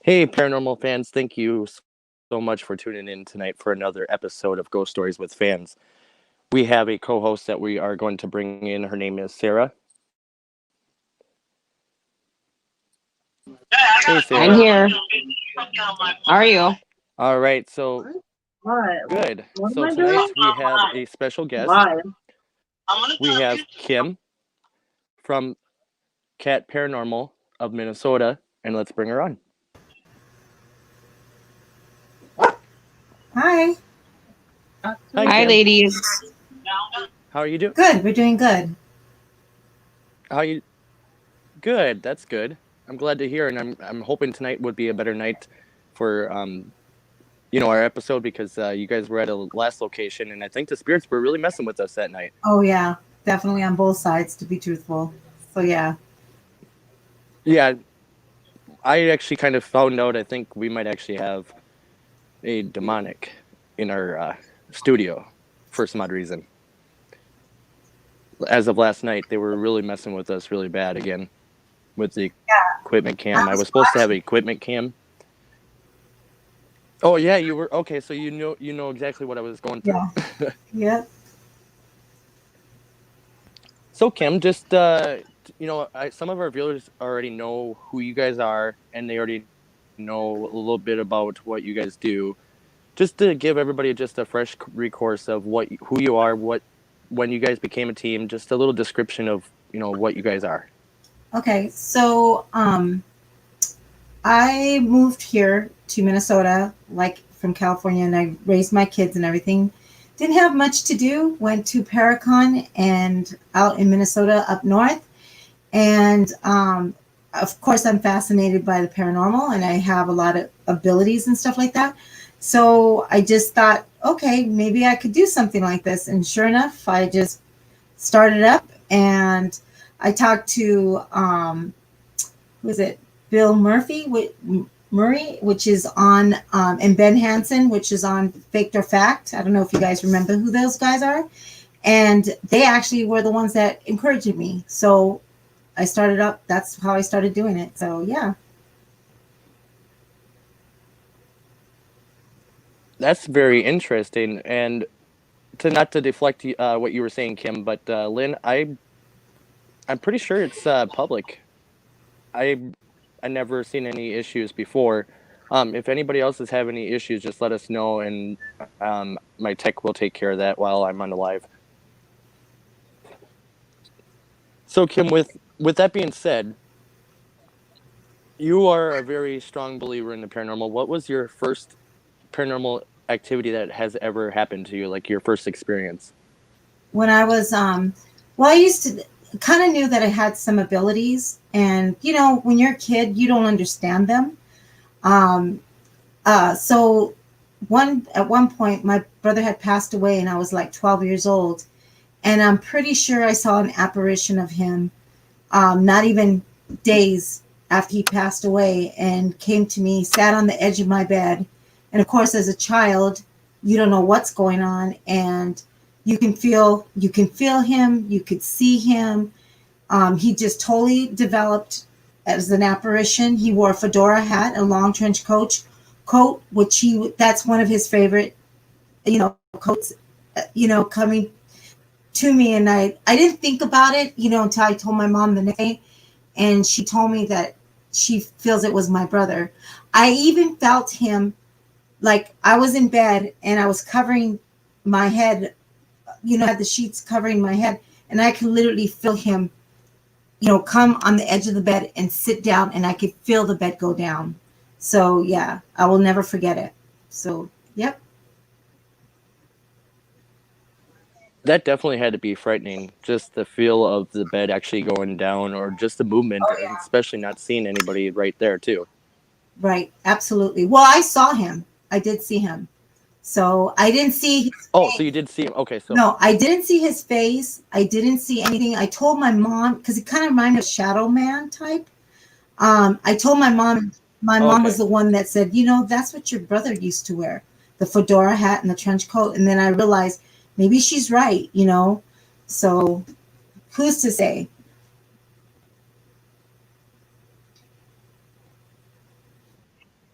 Hey, paranormal fans, thank you so much for tuning in tonight for another episode of Ghost Stories with Fans. We have a co host that we are going to bring in. Her name is Sarah. Hey, I'm Sarah. here. How are you? All right, so What? good. What am So I doing? tonight we have a special guest. Why? We have Kim from C.A.T Paranormal of Minnesota, and let's bring her on. Hi. Hi, Hi, Kim. ladies. How are you doing? Good. We're doing good. How are you? Good. That's good. I'm glad to hear, and I'm hoping tonight would be a better night for our episode because you guys were at a last location, and I think the spirits were really messing with us that night. Oh yeah, definitely on both sides to be truthful. So yeah. Yeah, I actually kind of found out. I think we might actually have a demonic in our studio for some odd reason. As of last night, they were really messing with us really bad again with the equipment cam. I was supposed to have an equipment cam. Oh yeah, you were okay. So you know exactly what I was going through. Yeah. Yep. So Kim, just some of our viewers already know who you guys are, and they already know a little bit about what you guys do. Just to give everybody just a fresh recourse of who you are, when you guys became a team, just a little description of what you guys are. Okay. So I moved here to Minnesota, like from California, and I raised my kids and everything. Didn't have much to do. Went to Paracon and out in Minnesota up north. And of course, I'm fascinated by the paranormal and I have a lot of abilities and stuff like that. So I just thought, okay, maybe I could do something like this. And sure enough, I just started up and I talked to, who is it? Bill Murray, which is on, and Ben Hansen, which is on Faked or Fact. I don't know if you guys remember who those guys are. And they actually were the ones that encouraged me. So I started up. That's how I started doing it. So yeah. That's very interesting. And to not to deflect what you were saying, Kim, but Lynn, I'm pretty sure it's public. I never seen any issues before. If anybody else is having any issues, just let us know, and my tech will take care of that while I'm on the live. So, Kim, with that being said, you are a very strong believer in the paranormal. What was your first paranormal activity that has ever happened to you, like your first experience? When I was, well, I used to kind of knew that I had some abilities, and when you're a kid, you don't understand them. Um, so at one point, my brother had passed away, and I was like 12 years old, and I'm pretty sure I saw an apparition of him, not even days after he passed away, and came to me, sat on the edge of my bed, and of course, as a child, you don't know what's going on, and you can feel him, you could see him. He just totally developed as an apparition. He wore a fedora hat, a long trench coat, which that's one of his favorite, coats, coming to me. And I didn't think about it, until I told my mom the next day, and she told me that she feels it was my brother. I even felt him, like I was in bed and I was covering my head, had the sheets covering my head, and I could literally feel him, come on the edge of the bed and sit down, and I could feel the bed go down. So yeah, I will never forget it. So yep. That definitely had to be frightening, just the feel of the bed actually going down, or just the movement, Oh and yeah. especially not seeing anybody right there too. Right. Absolutely. Well, I saw him. I did see him. So I didn't see his Oh, so face. you did see him? Okay, so No, I didn't see his face. I didn't see anything. I told my mom, because it kind of reminded me of Shadow Man type. I told my mom. My mom was okay. the one that said, that's what your brother used to wear, the fedora hat and the trench coat. And then I realized maybe she's right. So who's to say?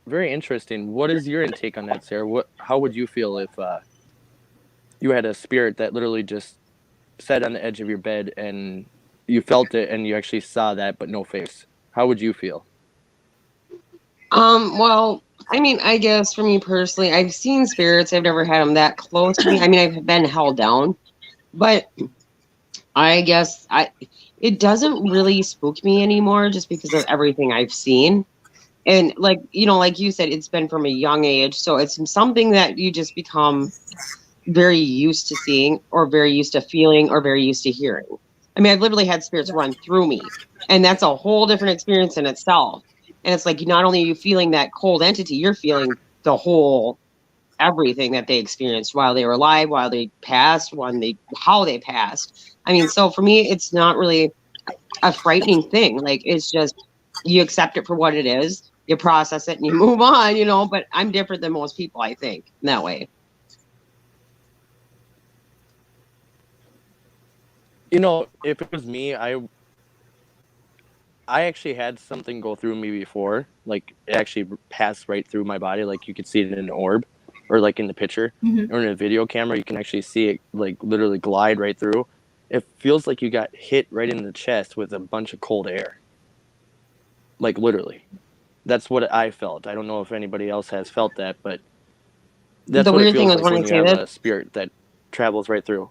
Very interesting. What is your intake on that, Sarah? How would you feel if you had a spirit that literally just sat on the edge of your bed and you felt it and you actually saw that but no face? How would you feel? Well, I mean, I guess for me personally, I've seen spirits. I've never had them that close to me. I mean, I've been held down, but I guess it doesn't really spook me anymore just because of everything I've seen. And like, like you said, it's been from a young age, so it's something that you just become very used to seeing or very used to feeling or very used to hearing. I mean, I've literally had spirits run through me, and that's a whole different experience in itself. And it's like not only are you feeling that cold entity, you're feeling the whole everything that they experienced while they were alive, while they passed, how they passed. I mean, so for me, it's not really a frightening thing. Like it's just you accept it for what it is, you process it, and you move on. But I'm different than most people, I think, in that way. If it was me, I actually had something go through me before. Like it actually passed right through my body. Like you could see it in an orb, or like in the picture, Mhm. or in a video camera, you can actually see it like literally glide right through. It feels like you got hit right in the chest with a bunch of cold air. Like literally, that's what I felt. I don't know if anybody else has felt that, but that's The what it weird thing feels was like when I when you say have this, a spirit that travels right through.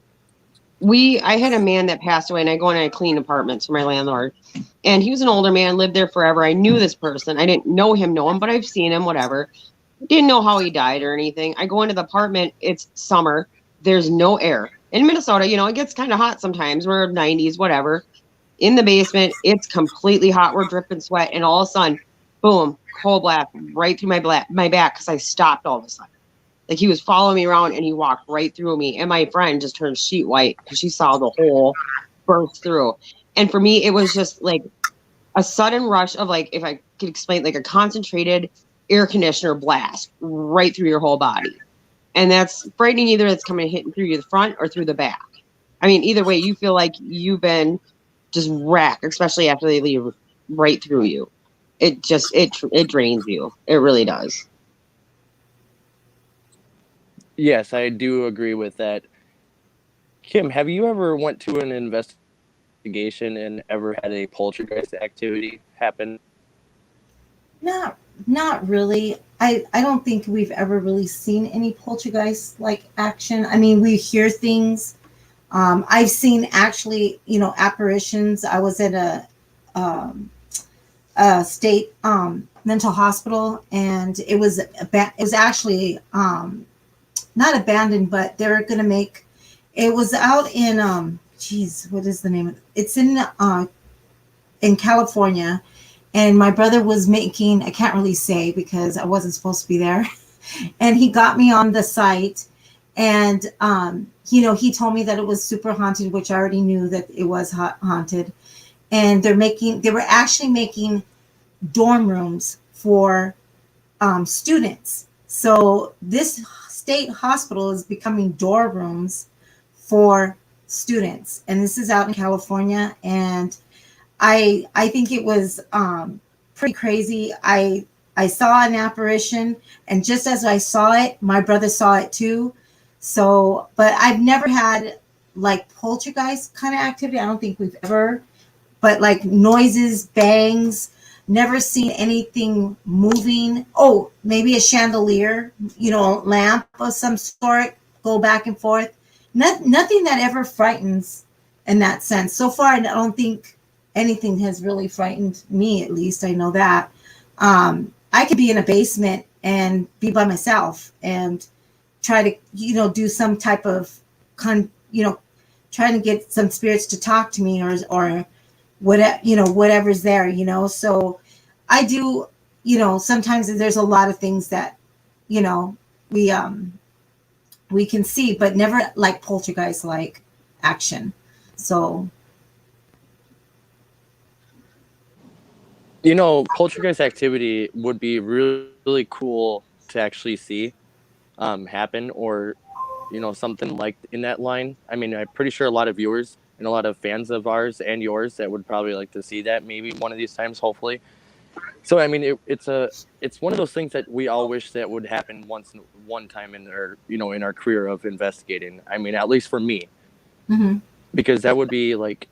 I had a man that passed away, and I go in and I clean apartments for my landlord. And he was an older man, lived there forever. I knew this person. I didn't know him, but I've seen him, whatever. Didn't know how he died or anything. I go into the apartment, it's summer, there's no air. In Minnesota, it gets kind of hot sometimes. We're 90s, whatever. In the basement, it's completely hot. We're dripping sweat, and all of a sudden, boom, cold blast right through my back because I stopped all of a sudden. Like he was following me around and he walked right through me. And my friend just turned sheet white because she saw the hole burst through. And for me, it was just like a sudden rush of like, if I could explain, like a concentrated air conditioner blast right through your whole body. And that's frightening. Either it's coming hitting through the front or through the back. I mean, either way, you feel like you've been just wrecked, especially after they leave right through you. It drains you. It really does. Yes, I do agree with that. Kim, have you ever went to an investigation and ever had a poltergeist activity happen? Not really. I don't think we've ever really seen any poltergeist like action. I mean, we hear things. I've seen actually, apparitions. I was at um, a state mental hospital, and it was actually not abandoned, but they're going to make. It was out in geez, what is the name of it? It's in California, and my brother was making, I can't really say because I wasn't supposed to be there, and he got me on the site, and he told me that it was super haunted, which I already knew that it was haunted. And they were actually making dorm rooms for students. So this state hospital is becoming dorm rooms for students, and this is out in California. And I think it was pretty crazy. I saw an apparition, and just as I saw it, my brother saw it too. So, but I've never had like poltergeist kind of activity. I don't think we've ever, but like noises, bangs, never seen anything moving. Oh, maybe a chandelier, lamp of some sort go back and forth. Nothing that ever frightens in that sense. So far, I don't think anything has really frightened me, at least I know that. I could be in a basement and be by myself and try to, do some type of trying to get some spirits to talk to me, or whatever, whatever's there, so I do, sometimes there's a lot of things that, you know, we we can see, but never like poltergeist like action. So Poltergeist activity would be really, really cool to actually see happen, or something like in that line. I mean, I'm pretty sure a lot of viewers and a lot of fans of ours and yours that would probably like to see that maybe one of these times, hopefully. So I mean, it's one of those things that we all wish that would happen one time in our in our career of investigating. I mean, at least for me, Mm-hmm. because that would be like,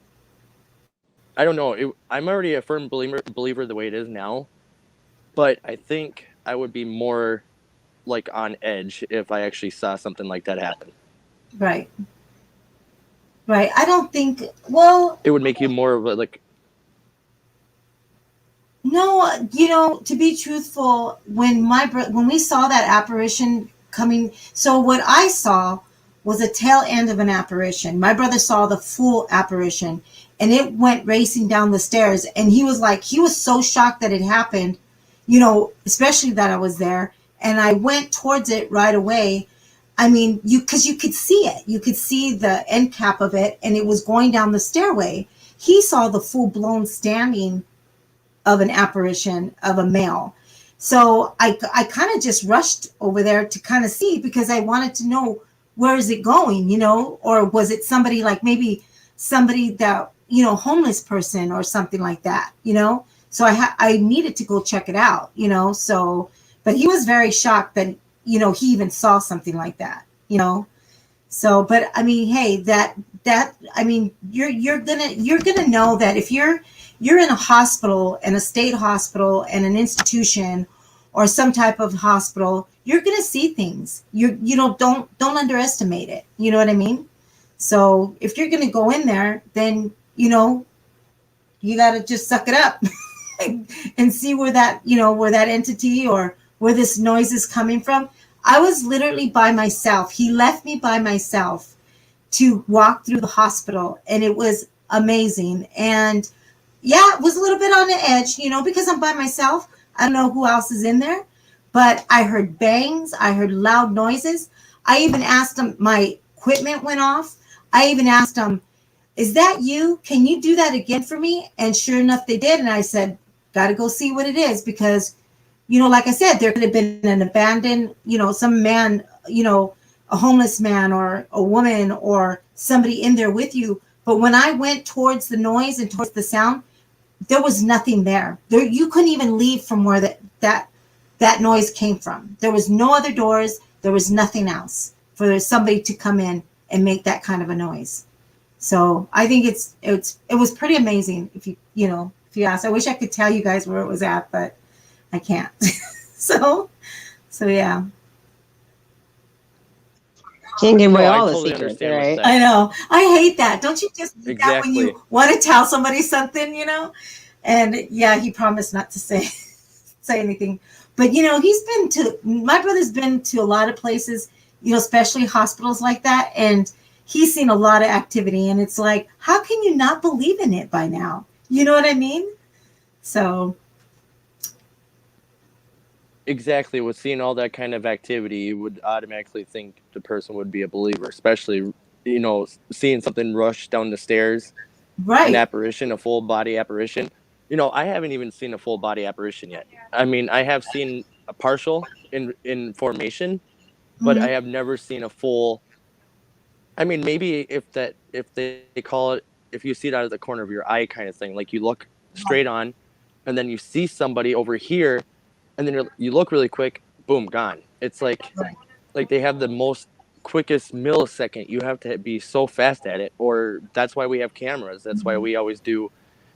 I don't know. I'm already a firm believer the way it is now, but I think I would be more like on edge if I actually saw something like that happen. Right. Right. I don't think. Well, It would make you more of a, like. no. To be truthful, when when we saw that apparition coming, so what I saw was a tail end of an apparition. My brother saw the full apparition, and it went racing down the stairs, and he was so shocked that it happened, especially that I was there, and I went towards it right away. I mean, because you could see it. You could see the end cap of it, and it was going down the stairway. He saw the full-blown standing of an apparition of a male. So I kind of just rushed over there to kind of see, because I wanted to know, where is it going, or was it somebody, like maybe somebody that, homeless person or something like that, So I needed to go check it out, so, but he was very shocked that, he even saw something like that, So, but I mean, hey, I mean, you're gonna know that if you're in a hospital, and a state hospital, and an institution, or some type of hospital, you're gonna see things. Don't underestimate it. You know what I mean? So if you're gonna go in there, then you gotta just suck it up and see where that entity or where this noise is coming from. I was literally by myself. He left me by myself to walk through the hospital, and it was amazing. And yeah, it was a little bit on the edge, because I'm by myself. I don't know who else is in there, but I heard bangs. I heard loud noises. I even asked him, my equipment went off. I even asked him, is that you? Can you do that again for me? And sure enough, they did. And I said, got to go see what it is, because like I said, there could have been an abandoned, some man, a homeless man or a woman or somebody in there with you. But when I went towards the noise and towards the sound, there was nothing there. You couldn't even leave from where that noise came from. There was no other doors. There was nothing else for somebody to come in and make that kind of a noise. So I think it was pretty amazing. If you ask, I wish I could tell you guys where it was at, but I can't. so yeah. Can't give away all the totally secrets, understand right? what I know. I hate that. Don't you just hate that when Exactly. you want to tell somebody something, And yeah, he promised not to say anything. But my brother's been to a lot of places, especially hospitals like that, and he's seen a lot of activity, and it's like, how can you not believe in it by now? You know what I mean? So Exactly. With seeing all that kind of activity, you would automatically think the person would be a believer, especially, seeing something rush down the stairs, right. an apparition, a full body apparition. I haven't even seen a full body apparition yet. I mean, I have seen a partial in formation, but I have never seen a full. I mean, maybe if they call it, if you see it out of the corner of your eye kind of thing, like you look straight on, and then you see somebody over here, and then you look really quick, boom, gone. It's like they have the most quickest millisecond. You have to be so fast at it, or that's why we have cameras. That's why we always do.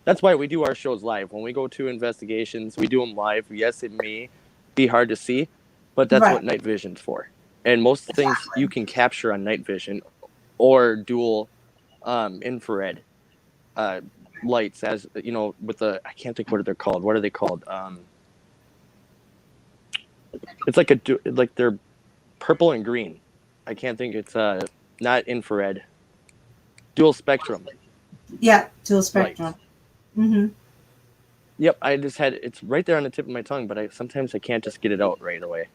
That's why we do our shows live. When we go to investigations, we do them live. Yes, it may be hard to see, but that's what night vision's for. And most things you can capture on night vision or dual infrared lights, as with the, I can't think what they're called. What are they called? It's like they're purple and green. I can't think. It's not infrared. Dual spectrum. Yeah, dual spectrum. Mm-hmm. Yep, it's right there on the tip of my tongue, but sometimes I can't just get it out right away.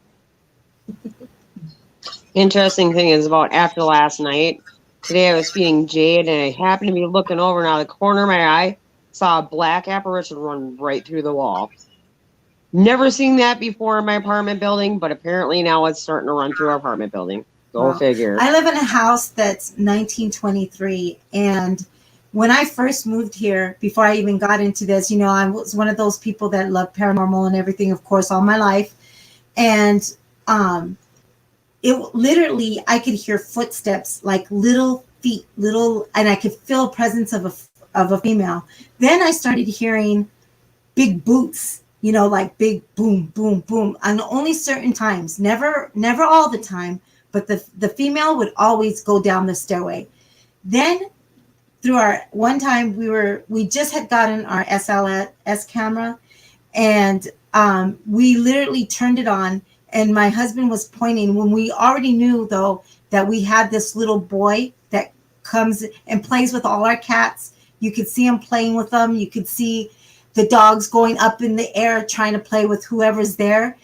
Interesting thing is, about after last night, today I was feeding Jade, and I happened to be looking over, and out of the corner of my eye, saw a black apparition run right through the wall. Never seen that before in my apartment building, but apparently now it's starting to run through our apartment building. Go figure. I live in a house that's 1923, and when I first moved here, before I even got into this, you know, I was one of those people that love paranormal and everything, of course, all my life. And it literally, I could hear footsteps, like little feet, little, and I could feel presence of a female. Then I started hearing big boots, you know, like big boom, boom, boom, on only certain times, never all the time, but the female would always go down the stairway. Then through our one time we just had gotten our SLS camera, and we literally turned it on, and my husband was pointing when we already knew though that we had this little boy that comes and plays with all our cats. You could see him playing with them. You could see the dogs going up in the air trying to play with whoever's there.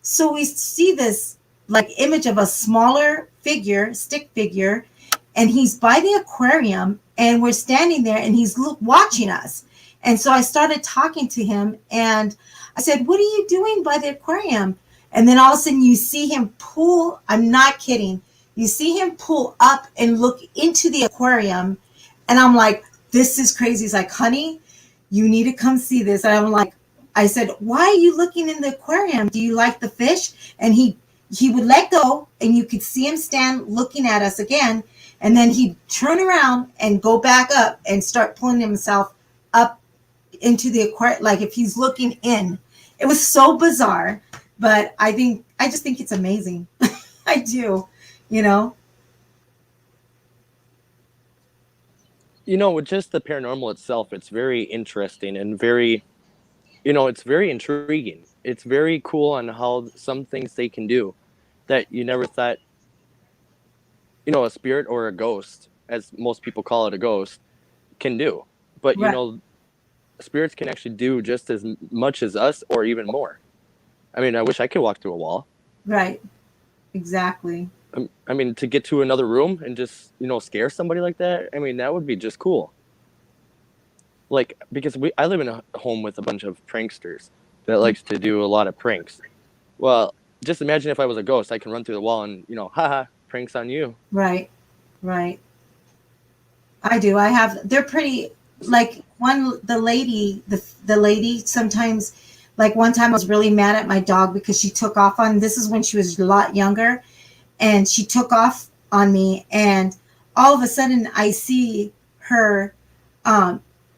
So we see this like image of a smaller figure, stick figure, and he's by the aquarium, and we're standing there, and he's watching us. And so I started talking to him, and I said, "What are you doing by the aquarium?" And then all of a sudden you see him pull, I'm not kidding, you see him pull up and look into the aquarium. And I'm like, this is crazy. He's like, "Honey, you need to come see this." And I'm like, I said, "Why are you looking in the aquarium? Do you like the fish?" And he would let go, and you could see him stand looking at us again. And then he'd turn around and go back up and start pulling himself up into the aquarium, like if he's looking in. It was so bizarre, but I just think it's amazing. I do, you know. You know, with just the paranormal itself, it's very interesting and very, you know, it's very intriguing. It's very cool on how some things they can do that you never thought, you know, a spirit or a ghost, as most people call it, a ghost, can do. But, you Right. know, spirits can actually do just as much as us or even more. I mean, I wish I could walk through a wall. Right. Exactly. I mean, to get to another room and just, you know, scare somebody like that, I mean, that would be just cool. Like, because I live in a home with a bunch of pranksters that likes to do a lot of pranks. Well, just imagine if I was a ghost, I can run through the wall and, you know, haha, pranks on you. Right. Right. I do. I have, they're pretty, like the lady sometimes, like one time I was really mad at my dog because she took off on, this is when she was a lot younger, and she took off on me, and all of a sudden I see her,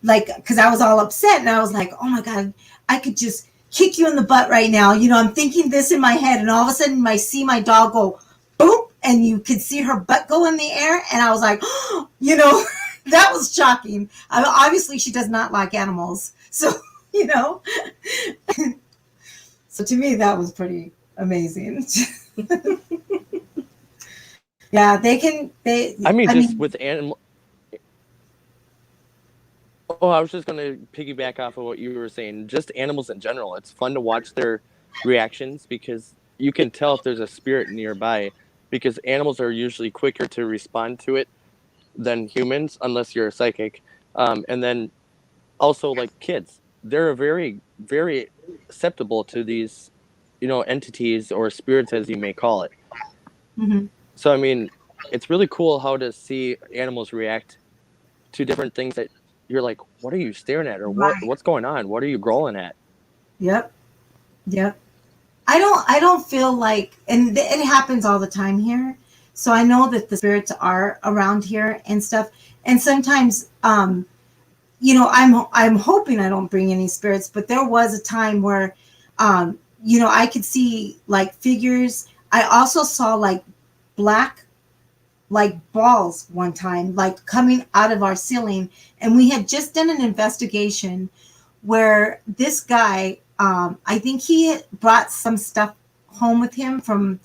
like, cause I was all upset, and I was like, "Oh my God, I could just kick you in the butt right now." You know, I'm thinking this in my head, and all of a sudden I see my dog go boop, and you could see her butt go in the air, and I was like, oh, you know, that was shocking. Obviously she does not like animals, so you know. So to me that was pretty amazing. Yeah, I mean, just with animal. Oh, I was just going to piggyback off of what you were saying. Just animals in general. It's fun to watch their reactions because you can tell if there's a spirit nearby, because animals are usually quicker to respond to it than humans, unless you're a psychic. And then also, like kids, they're very, very susceptible to these, you know, entities or spirits, as you may call it. Mm-hmm. So, I mean, it's really cool how to see animals react to different things that you're like, what are you staring at? Or what's going on? What are you growling at? Yep. Yep. I don't feel like, and it happens all the time here. So I know that the spirits are around here and stuff. And sometimes, you know, I'm hoping I don't bring any spirits, but there was a time where, you know, I could see like figures. I also saw like black, like balls one time, like coming out of our ceiling. And we had just done an investigation where this guy, I think he brought some stuff home with him from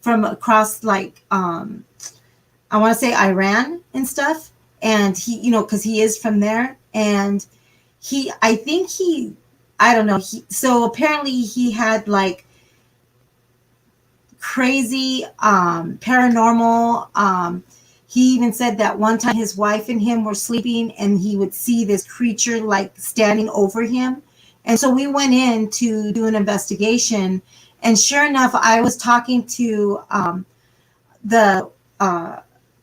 across, like, I want to say Iran and stuff. And he, you know, because he is from there. And I think I don't know. So apparently he had like crazy paranormal. He even said that one time his wife and him were sleeping, and he would see this creature like standing over him. And so we went in to do an investigation, and sure enough, I was talking to the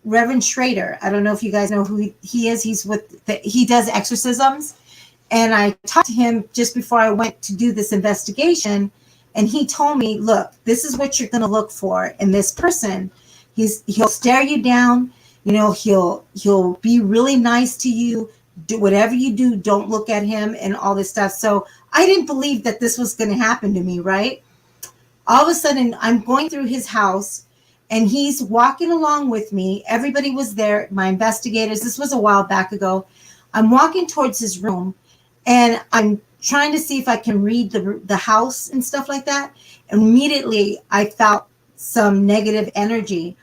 Reverend Schrader. I don't know if you guys know who he is. He's he does exorcisms. And I talked to him just before I went to do this investigation. And he told me, look, this is what you're going to look for in this person. He'll stare you down. You know, he'll be really nice to you. Do whatever you do, don't look at him and all this stuff. So I didn't believe that this was going to happen to me, right? All of a sudden, I'm going through his house and he's walking along with me. Everybody was there, my investigators. This was a while back ago. I'm walking towards his room and I'm trying to see if I can read the house and stuff like that. Immediately, I felt some negative energy.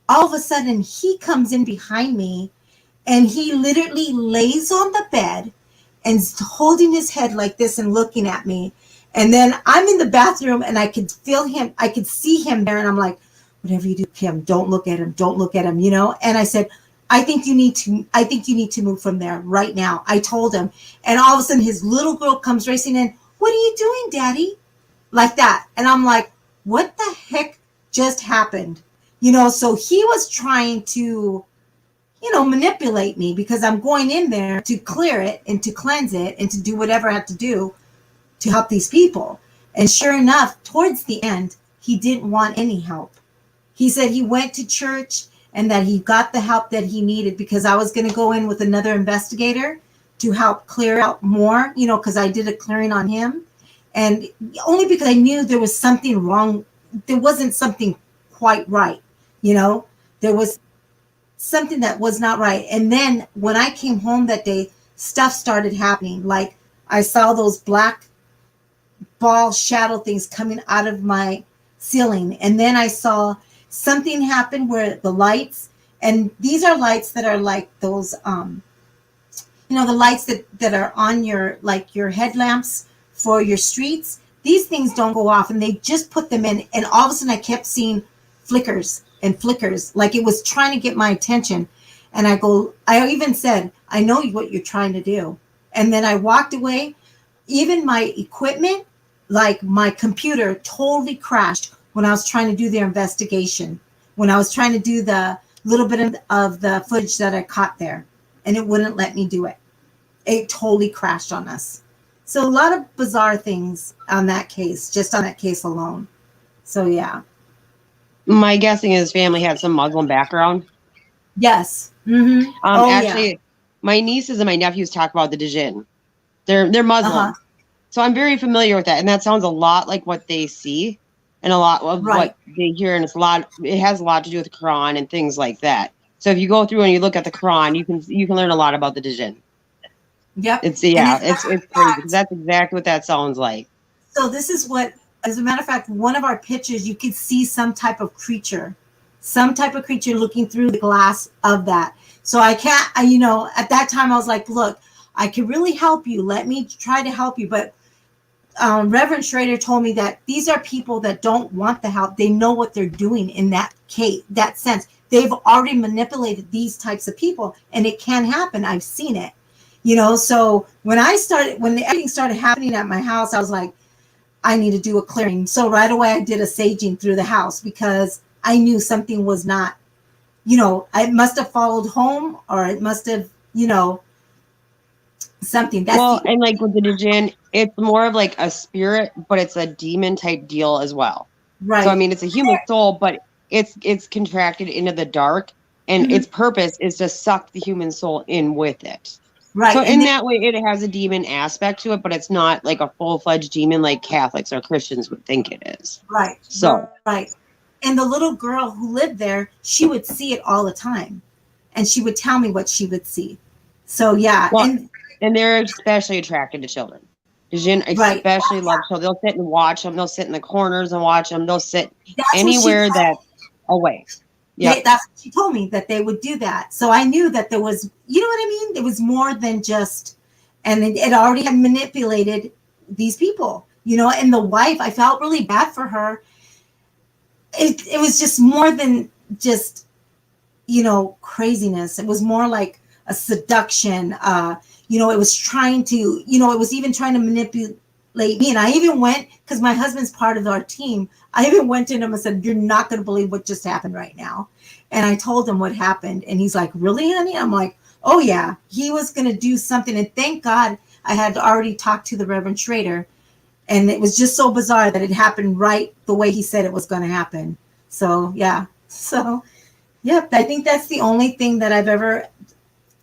All of a sudden, he comes in behind me and he literally lays on the bed and holding his head like this and looking at me. And then I'm in the bathroom and I could feel him. I could see him there. And I'm like, whatever you do, Kim, don't look at him. Don't look at him, you know? And I said, I think you need to move from there right now. I told him. And all of a sudden his little girl comes racing in. What are you doing, Daddy? Like that. And I'm like, what the heck just happened? You know, so he was trying to, you know, manipulate me because I'm going in there to clear it and to cleanse it and to do whatever I have to do to help these people. And sure enough, towards the end, he didn't want any help. He said he went to church and that he got the help that he needed because I was going to go in with another investigator to help clear out more, you know, because I did a clearing on him. And only because I knew there was something wrong. There wasn't something quite right, you know. There was something that was not right. And then when I came home that day, stuff started happening. Like I saw those black ball shadow things coming out of my ceiling. And then I saw something happen where the lights, and these are lights that are like those, you know, the lights that are on your, like your headlamps for your streets. These things don't go off and they just put them in. And all of a sudden I kept seeing flickers and flickers, like it was trying to get my attention. And I even said, I know what you're trying to do. And then I walked away. Even my equipment, like my computer, totally crashed when I was trying to do their investigation, when I was trying to do the little bit of the footage that I caught there, and it wouldn't let me do it. It totally crashed on us. So a lot of bizarre things on that case, just on that case alone. So yeah. My guessing is family had some Muslim background. Yes. Mm-hmm. Actually, yeah. My nieces and my nephews talk about the Djinn. They're Muslim. Uh-huh. So I'm very familiar with that. And that sounds a lot like what they see and a lot of what they hear. And it has a lot to do with the Quran and things like that. So if you go through and you look at the Quran, you can learn a lot about the Djinn. Yep. It's crazy because that's exactly what that sounds like. So this is what, as a matter of fact, one of our pictures, you could see some type of creature looking through the glass of that. So I can't, you know, at that time I was like, look, I can really help you. Let me try to help you. But Reverend Schrader told me that these are people that don't want the help. They know what they're doing in that case, that sense. They've already manipulated these types of people, and it can happen. I've seen it, you know. So when everything started happening at my house, I was like, I need to do a clearing. So right away, I did a saging through the house because I knew something was not, you know, I must have followed home, or it must have, you know, something. And like with the Djinn, it's more of like a spirit, but it's a demon type deal as well. Right. So I mean, it's a human soul, but it's contracted into the dark, and its purpose is to suck the human soul in with it. Right. So in that way, it has a demon aspect to it, but it's not like a full-fledged demon like Catholics or Christians would think it is. Right. So right. And the little girl who lived there, she would see it all the time, and she would tell me what she would see. So yeah. Well, and they're especially attracted to children. The Djinn especially love children. They'll sit and watch them. They'll sit in the corners and watch them. They'll sit anywhere that's away. Yeah, that's what she told me, that they would do that. So I knew that there was, you know what I mean? There was more than just, and it already had manipulated these people, you know. And the wife, I felt really bad for her. It was just more than just, you know, craziness. It was more like a seduction. You know, it was trying to, you know, it was even trying to manipulate manipulate me. And I even went, because my husband's part of our team, I even went to him and said, "You're not going to believe what just happened right now." And I told him what happened. And he's like, "Really, honey?" I'm like, "Oh, yeah." He was going to do something. And thank God I had already talked to the Reverend Schrader. And it was just so bizarre that it happened right the way he said it was going to happen. So, yeah. So, yep. I think that's the only thing that I've ever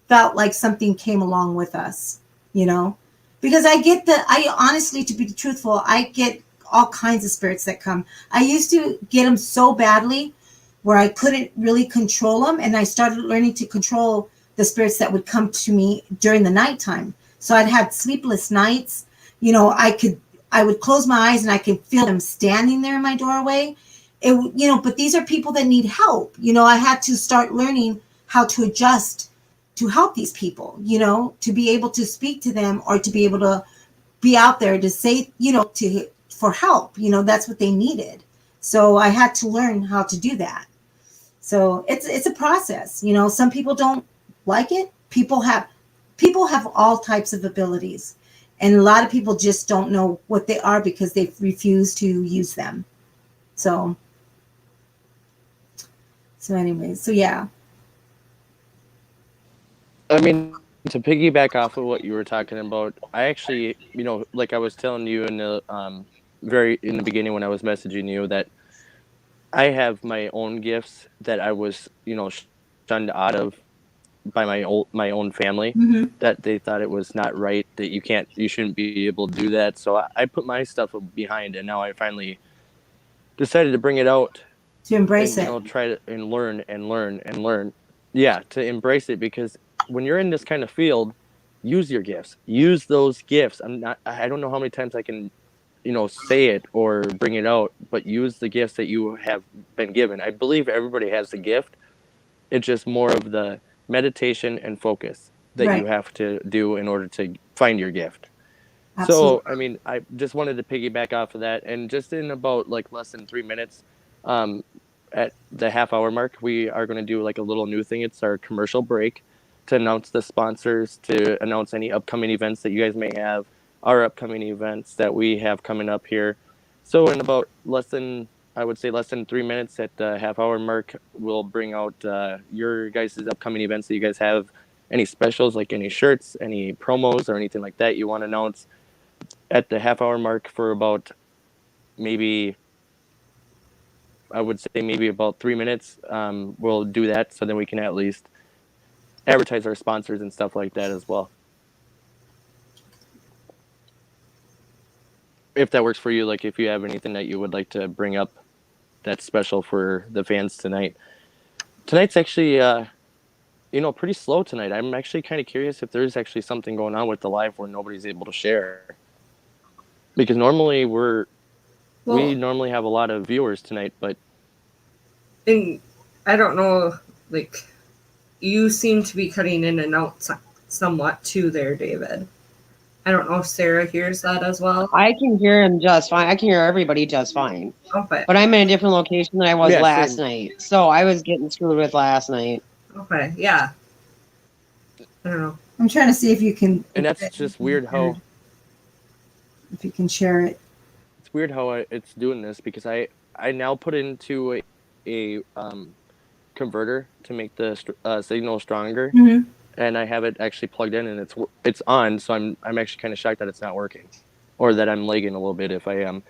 felt like something came along with us, because I honestly, to be truthful, I get all kinds of spirits that come. I used to get them so badly where I couldn't really control them. And I started learning to control the spirits that would come to me during the nighttime. So I'd have sleepless nights. I would close my eyes and I could feel them standing there in my doorway. But these are people that need help. I had to start learning how to adjust to help these people, to be able to speak to them or to be able to be out there to say, for help, that's what they needed. So I had to learn how to do that. So it's a process, some people don't like it. People have all types of abilities, and a lot of people just don't know what they are because they refuse to use them. So anyways, so yeah. I mean, to piggyback off of what you were talking about, I actually, like I was telling you in the in the beginning when I was messaging you, that I have my own gifts that I was, shunned out of by my own family, Mm-hmm. that they thought it was not right, that you shouldn't be able to do that. So I put my stuff behind, and now I finally decided to bring it out To embrace and, it. try to and learn and learn and learn. Yeah, to embrace it, because when you're in this kind of field, use your gifts. Use those gifts. I don't know how many times I can, say it or bring it out, but use the gifts that you have been given. I believe everybody has a gift. It's just more of the meditation and focus that you Right. have to do in order to find your gift. So, Absolutely. I mean, I just wanted to piggyback off of that, and just in about like less than 3 minutes, um, at the half-hour mark, we are going to do like a little new thing. It's our commercial break to announce the sponsors, to announce any upcoming events that you guys may have, our upcoming events that we have coming up here. So, in about I would say less than 3 minutes at the half-hour mark, we'll bring out your guys' upcoming events that you guys have. Any specials, like any shirts, any promos, or anything like that you want to announce at the half-hour mark for about maybe, I would say maybe about 3 minutes. We'll do that, so then we can at least advertise our sponsors and stuff like that as well. If that works for you, like if you have anything that you would like to bring up that's special for the fans tonight. Tonight's actually, pretty slow tonight. I'm actually kind of curious if there's actually something going on with the live where nobody's able to share. Because normally we normally have a lot of viewers tonight, but And I don't know, like, you seem to be cutting in and out somewhat too there, David. I don't know if Sarah hears that as well. I can hear him just fine. I can hear everybody just fine. Okay. But I'm in a different location than I was Yeah, last same. night. So I was getting screwed with last night. Okay. Yeah. I don't know. I'm trying to see if you can. And that's just weird how If you can share it. it's weird how it's doing this, because I now put into a converter to make the signal stronger, Mm-hmm. and I have it actually plugged in and it's on. So I'm actually kind of shocked that it's not working, or that I'm lagging a little bit. If I am,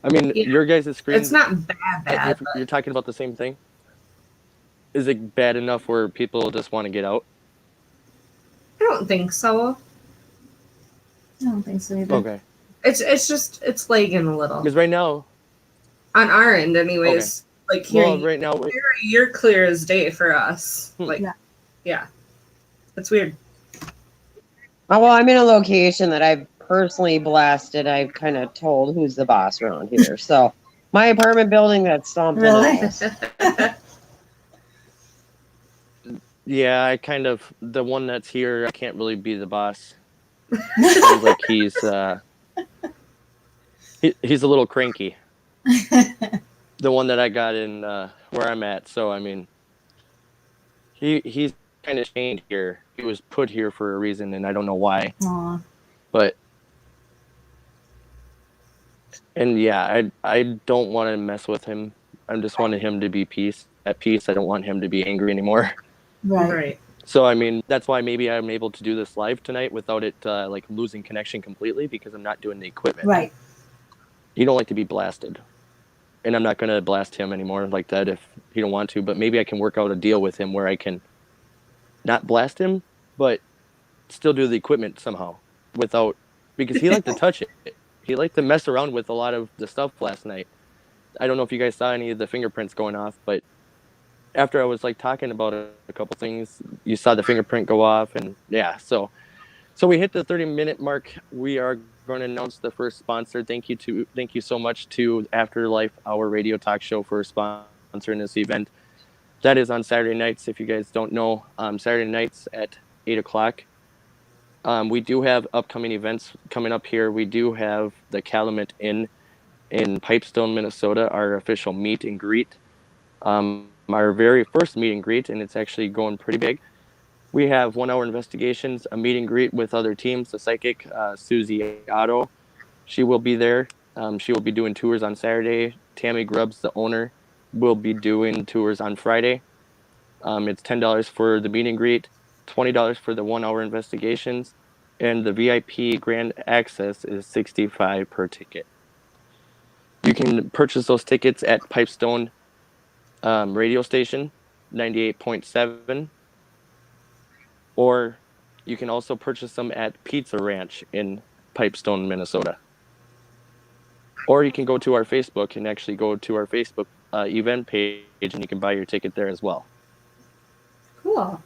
I mean, Yeah. your guys' screen. It's not bad. If you're talking about the same thing, is it bad enough where people just want to get out? I don't think so. I don't think so either. Okay. It's lagging a little. Because right now, On our end, anyways. Okay. Like here, right now, you're clear as day for us. Like, Yeah. yeah. It's weird. Oh, well, I'm in a location that I've personally blasted. I've kind of told who's the boss around here. So my apartment building, that's something Really? else. yeah, the one that's here, I can't really be the boss. Sounds like he's a little cranky. The one that I got in where I'm at. So I mean, he's kind of chained here. He was put here for a reason, and I don't know why. Aw. But And yeah, I don't want to mess with him. I just wanted him to be at peace. I don't want him to be angry anymore. Right. Right. So I mean, that's why maybe I'm able to do this live tonight without it like losing connection completely, because I'm not doing the equipment. Right. You don't like to be blasted, and I'm not gonna blast him anymore like that if he don't want to. But maybe I can work out a deal with him where I can not blast him, but still do the equipment somehow without, because he liked to touch it. He liked to mess around with a lot of the stuff last night. I don't know if you guys saw any of the fingerprints going off, but after I was like talking about a couple things, you saw the fingerprint go off, and yeah, so we hit the 30-minute mark. We are going to announce the first sponsor. Thank you so much to Afterlife, our radio talk show, for sponsoring this event. That is on Saturday nights. If you guys don't know, Saturday nights at 8:00. We do have upcoming events coming up here. We do have the Calumet Inn in Pipestone, Minnesota, our official meet and greet. Our very first meet and greet, and it's actually going pretty big. We have 1 hour investigations, a meet and greet with other teams. The psychic, Susie Otto, she will be there. She will be doing tours on Saturday. Tammy Grubbs, the owner, will be doing tours on Friday. It's $10 for the meet and greet, $20 for the 1 hour investigations, and the VIP grand access is $65 per ticket. You can purchase those tickets at Pipestone radio station, 98.7, or you can also purchase them at Pizza Ranch in Pipestone, Minnesota. Or you can go to our Facebook and actually go to our Facebook event page, and you can buy your ticket there as well. Cool.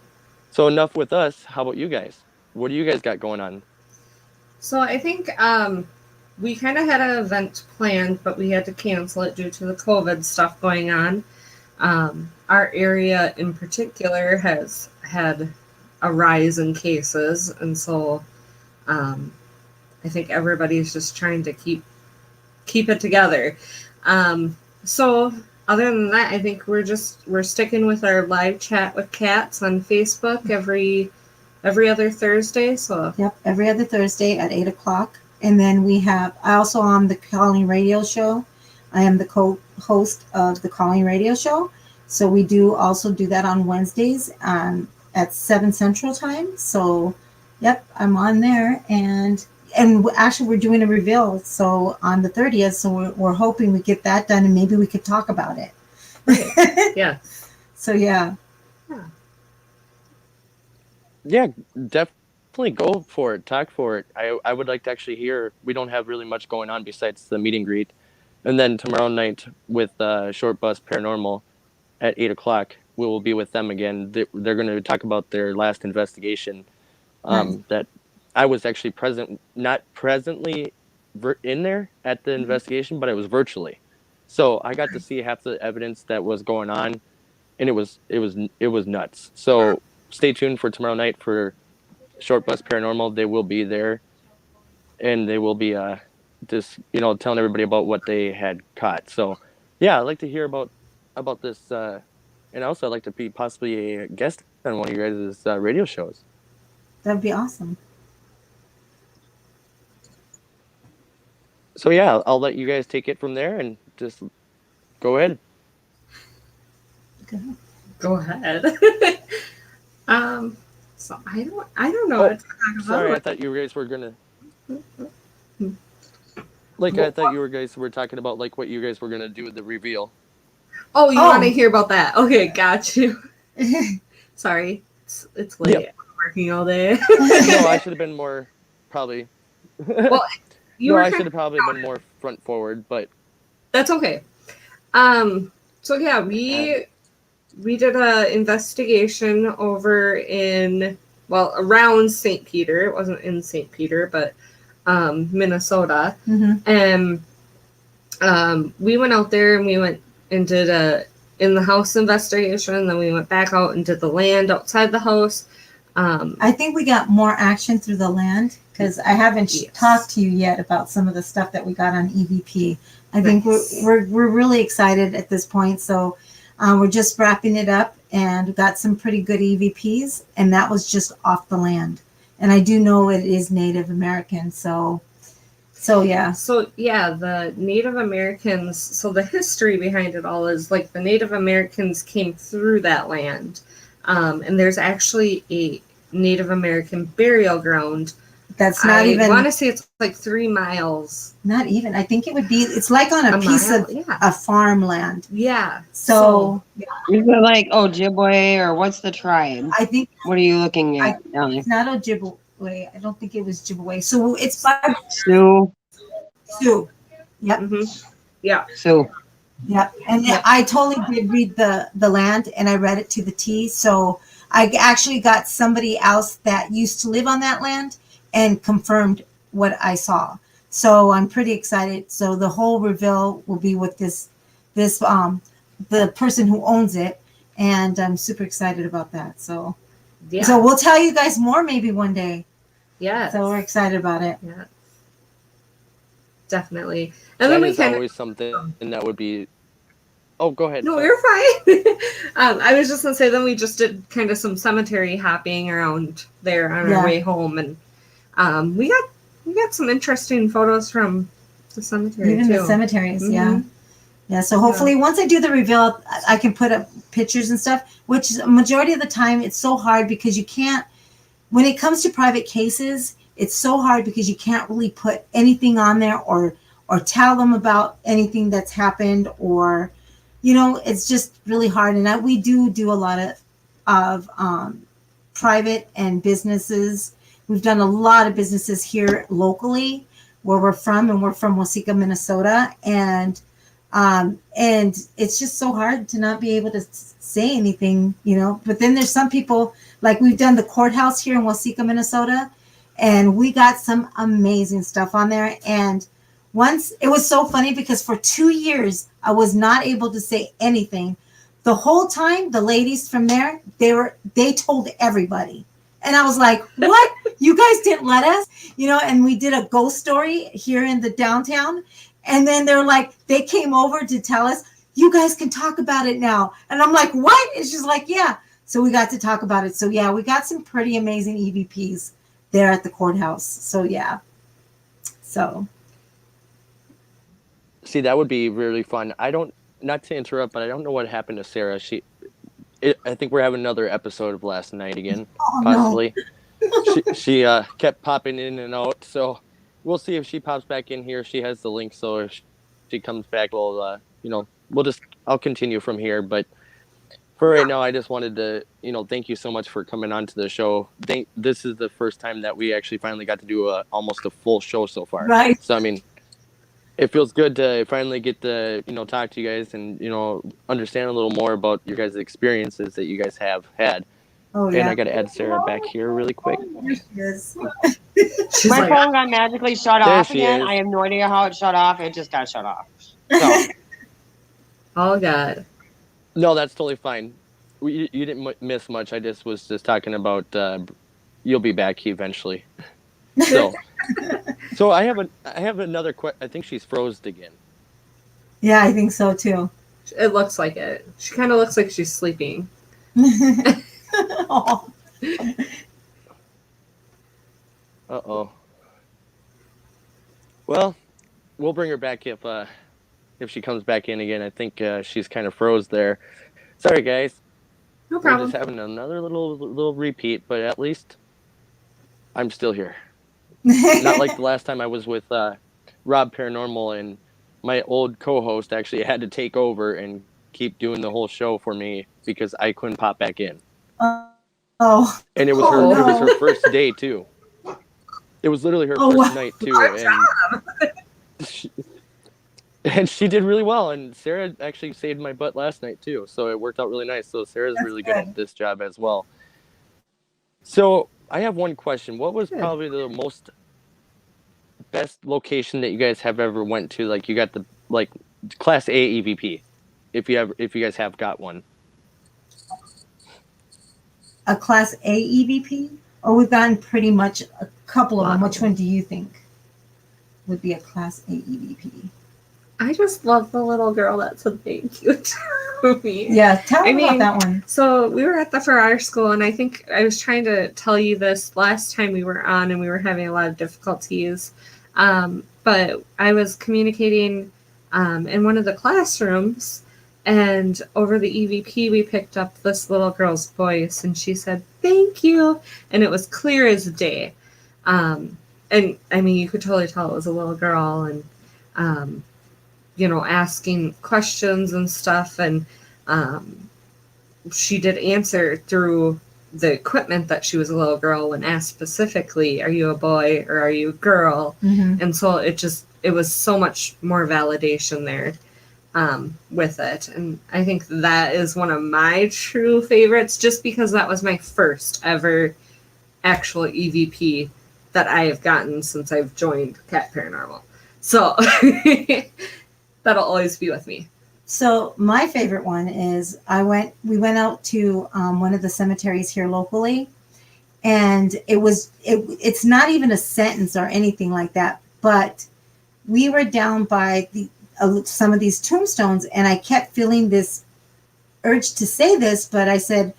So enough with us. How about you guys? What do you guys got going on? So I think we kind of had an event planned, but we had to cancel it due to the COVID stuff going on. Our area in particular has had a rise in cases, and so I think everybody's just trying to keep it together. So other than that, I think we're sticking with our live chat with cats on Facebook every other Thursday. So Yep. Every other Thursday at 8:00. And then I also on the Calling Radio Show. I am the co-host of the Calling Radio Show. So we do also do that on Wednesdays at 7 Central Time. So, yep, I'm on there. And actually, we're doing a reveal. So on the 30th, so we're hoping we get that done, and maybe we could talk about it. right. Yeah. So, yeah. Yeah, definitely go for it. Talk for it. I would like to actually hear. We don't have really much going on besides the meet and greet. And then tomorrow night with Short Bus Paranormal at 8:00, we will be with them again. They're going to talk about their last investigation that I was actually not presently in there at the investigation, but I was virtually. So I got to see half the evidence that was going on, and it was nuts. So stay tuned for tomorrow night for Short Bus Paranormal. They will be there, and they will be just telling everybody about what they had caught. So yeah, I'd like to hear about this, and also I'd like to be possibly a guest on one of you guys' radio shows. That'd be awesome. So yeah, I'll let you guys take it from there and just go ahead. Go ahead. So I don't know what to talk about. Sorry, I thought you guys were gonna. I thought you guys were talking about what you guys were gonna do with the reveal. Oh, you want to hear about that? Okay, got you. Sorry, it's late. Yep. I'm working all day. No, I should have been more probably. Well, I should have probably been more front forward, but that's okay. So yeah, we did a investigation over around St. Peter. It wasn't in St. Peter, but Minnesota. Mm-hmm. And we went out there and we went and did a in the house investigation, and then we went back out and did the land outside the house. I think we got more action through the land, because I haven't talked to you yet about some of the stuff that we got on EVP. I think we're really excited at this point. So we're just wrapping it up, and we got some pretty good EVPs, and that was just off the land. And I do know it is Native American, so So yeah. So yeah, the Native Americans, so the history behind it all is like the Native Americans came through that land. And there's actually a Native American burial ground. That's not even. I want to say it's like 3 miles. Not even. I think it would be. It's like on a piece mile? of Yeah. a farmland. Yeah. So Is it like Ojibwe or what's the tribe? I think. What are you looking at down there? It's not Ojibwe. I don't think it was Ojibwe. So it's by Sioux. Sioux. Yep. Mm-hmm. Yeah. Sioux. Yep. And I totally did read the land, and I read it to the T. So I actually got somebody else that used to live on that land and confirmed what I saw. So I'm pretty excited. So the whole reveal will be with this the person who owns it, and I'm super excited about that. So Yeah. so we'll tell you guys more maybe one day. Yeah. So we're excited about it. Yeah. Definitely. That And then we is kind of always something that would be. Oh, go ahead. No, Sorry. you're fine. I was just gonna say then we just did kind of some cemetery hopping around there on our way home, and we got some interesting photos from the cemetery Even too. the cemeteries, Mhm. yeah. Yeah, so hopefully once I do the reveal, I can put up pictures and stuff, which is a majority of the time it's so hard because you can't, when it comes to private cases, it's so hard because you can't really put anything on there or tell them about anything that's happened, or, you know, it's just really hard. And we do a lot of private and businesses. We've done a lot of businesses here locally where we're from, and we're from Waseca, Minnesota. And it's just so hard to not be able to say anything, you know. But then there's some people, like we've done the courthouse here in Waseca, Minnesota, and we got some amazing stuff on there. And once, it was so funny because for 2 years I was not able to say anything. The whole time the ladies from there, they told everybody. And I was like, what? You guys didn't let us? You know, and we did a ghost story here in the downtown. And then they're like, they came over to tell us, you guys can talk about it now. And I'm like, what? And she's like, yeah. So we got to talk about it. So yeah, we got some pretty amazing EVPs there at the courthouse. So yeah. So. See, that would be really fun. Not to interrupt, but I don't know what happened to Sarah. I think we're having another episode of last night again, possibly. No. She kept popping in and out, so we'll see if she pops back in here. She has the link, so if she comes back, I'll continue from here. But for right now, I just wanted to, thank you so much for coming on to the show. This is the first time that we actually finally got to do almost a full show so far. Right. So, I mean, it feels good to finally get to, talk to you guys and, understand a little more about your guys' experiences that you guys have had. Oh, yeah. And I got to add Sarah back here really quick. There she is. My phone got magically shut There off she again. is. I have no idea how it shut off. It just got shut off. So. Oh, God. No, that's totally fine. You didn't miss much. I just was talking about you'll be back eventually. So I have another question. I think she's frozen again. Yeah, I think so too. It looks like it. She kind of looks like she's sleeping. Oh. Uh-oh. Well, we'll bring her back if she comes back in again. I think she's kind of froze there. Sorry, guys. No problem. We're just having another little repeat, but at least I'm still here. Not like the last time I was with Rob Paranormal, and my old co-host actually had to take over and keep doing the whole show for me because I couldn't pop back in. Oh. And it was Oh, her. no. It was her first day too. It was literally her first night too, and she did really well. And Sarah actually saved my butt last night too, so it worked out really nice. So Sarah's really good at this job as well. So I have one question. What was probably the best location that you guys have ever went to? Like you got the Class A EVP, if you guys have got one. A Class A EVP? Or we've gotten pretty much a couple of them. Which one do you think would be a Class A EVP? I just love the little girl that said thank you to me. Yeah, tell me about that one. So we were at the Farrar School, and I think I was trying to tell you this last time we were on, and we were having a lot of difficulties. But I was communicating in one of the classrooms, and over the EVP, we picked up this little girl's voice, and she said, "Thank you." And it was clear as day. And I mean, you could totally tell it was a little girl, and, asking questions and stuff. And she did answer through the equipment that she was a little girl when asked specifically, "Are you a boy or are you a girl?" Mm-hmm. And so it was so much more validation there with it. And I think that is one of my true favorites, just because that was my first ever actual EVP that I have gotten since I've joined C.A.T Paranormal. So that'll always be with me. So my favorite one is we went out to one of the cemeteries here locally, and it's not even a sentence or anything like that, but we were down by some of these tombstones, and I kept feeling this urge to say this, but I said,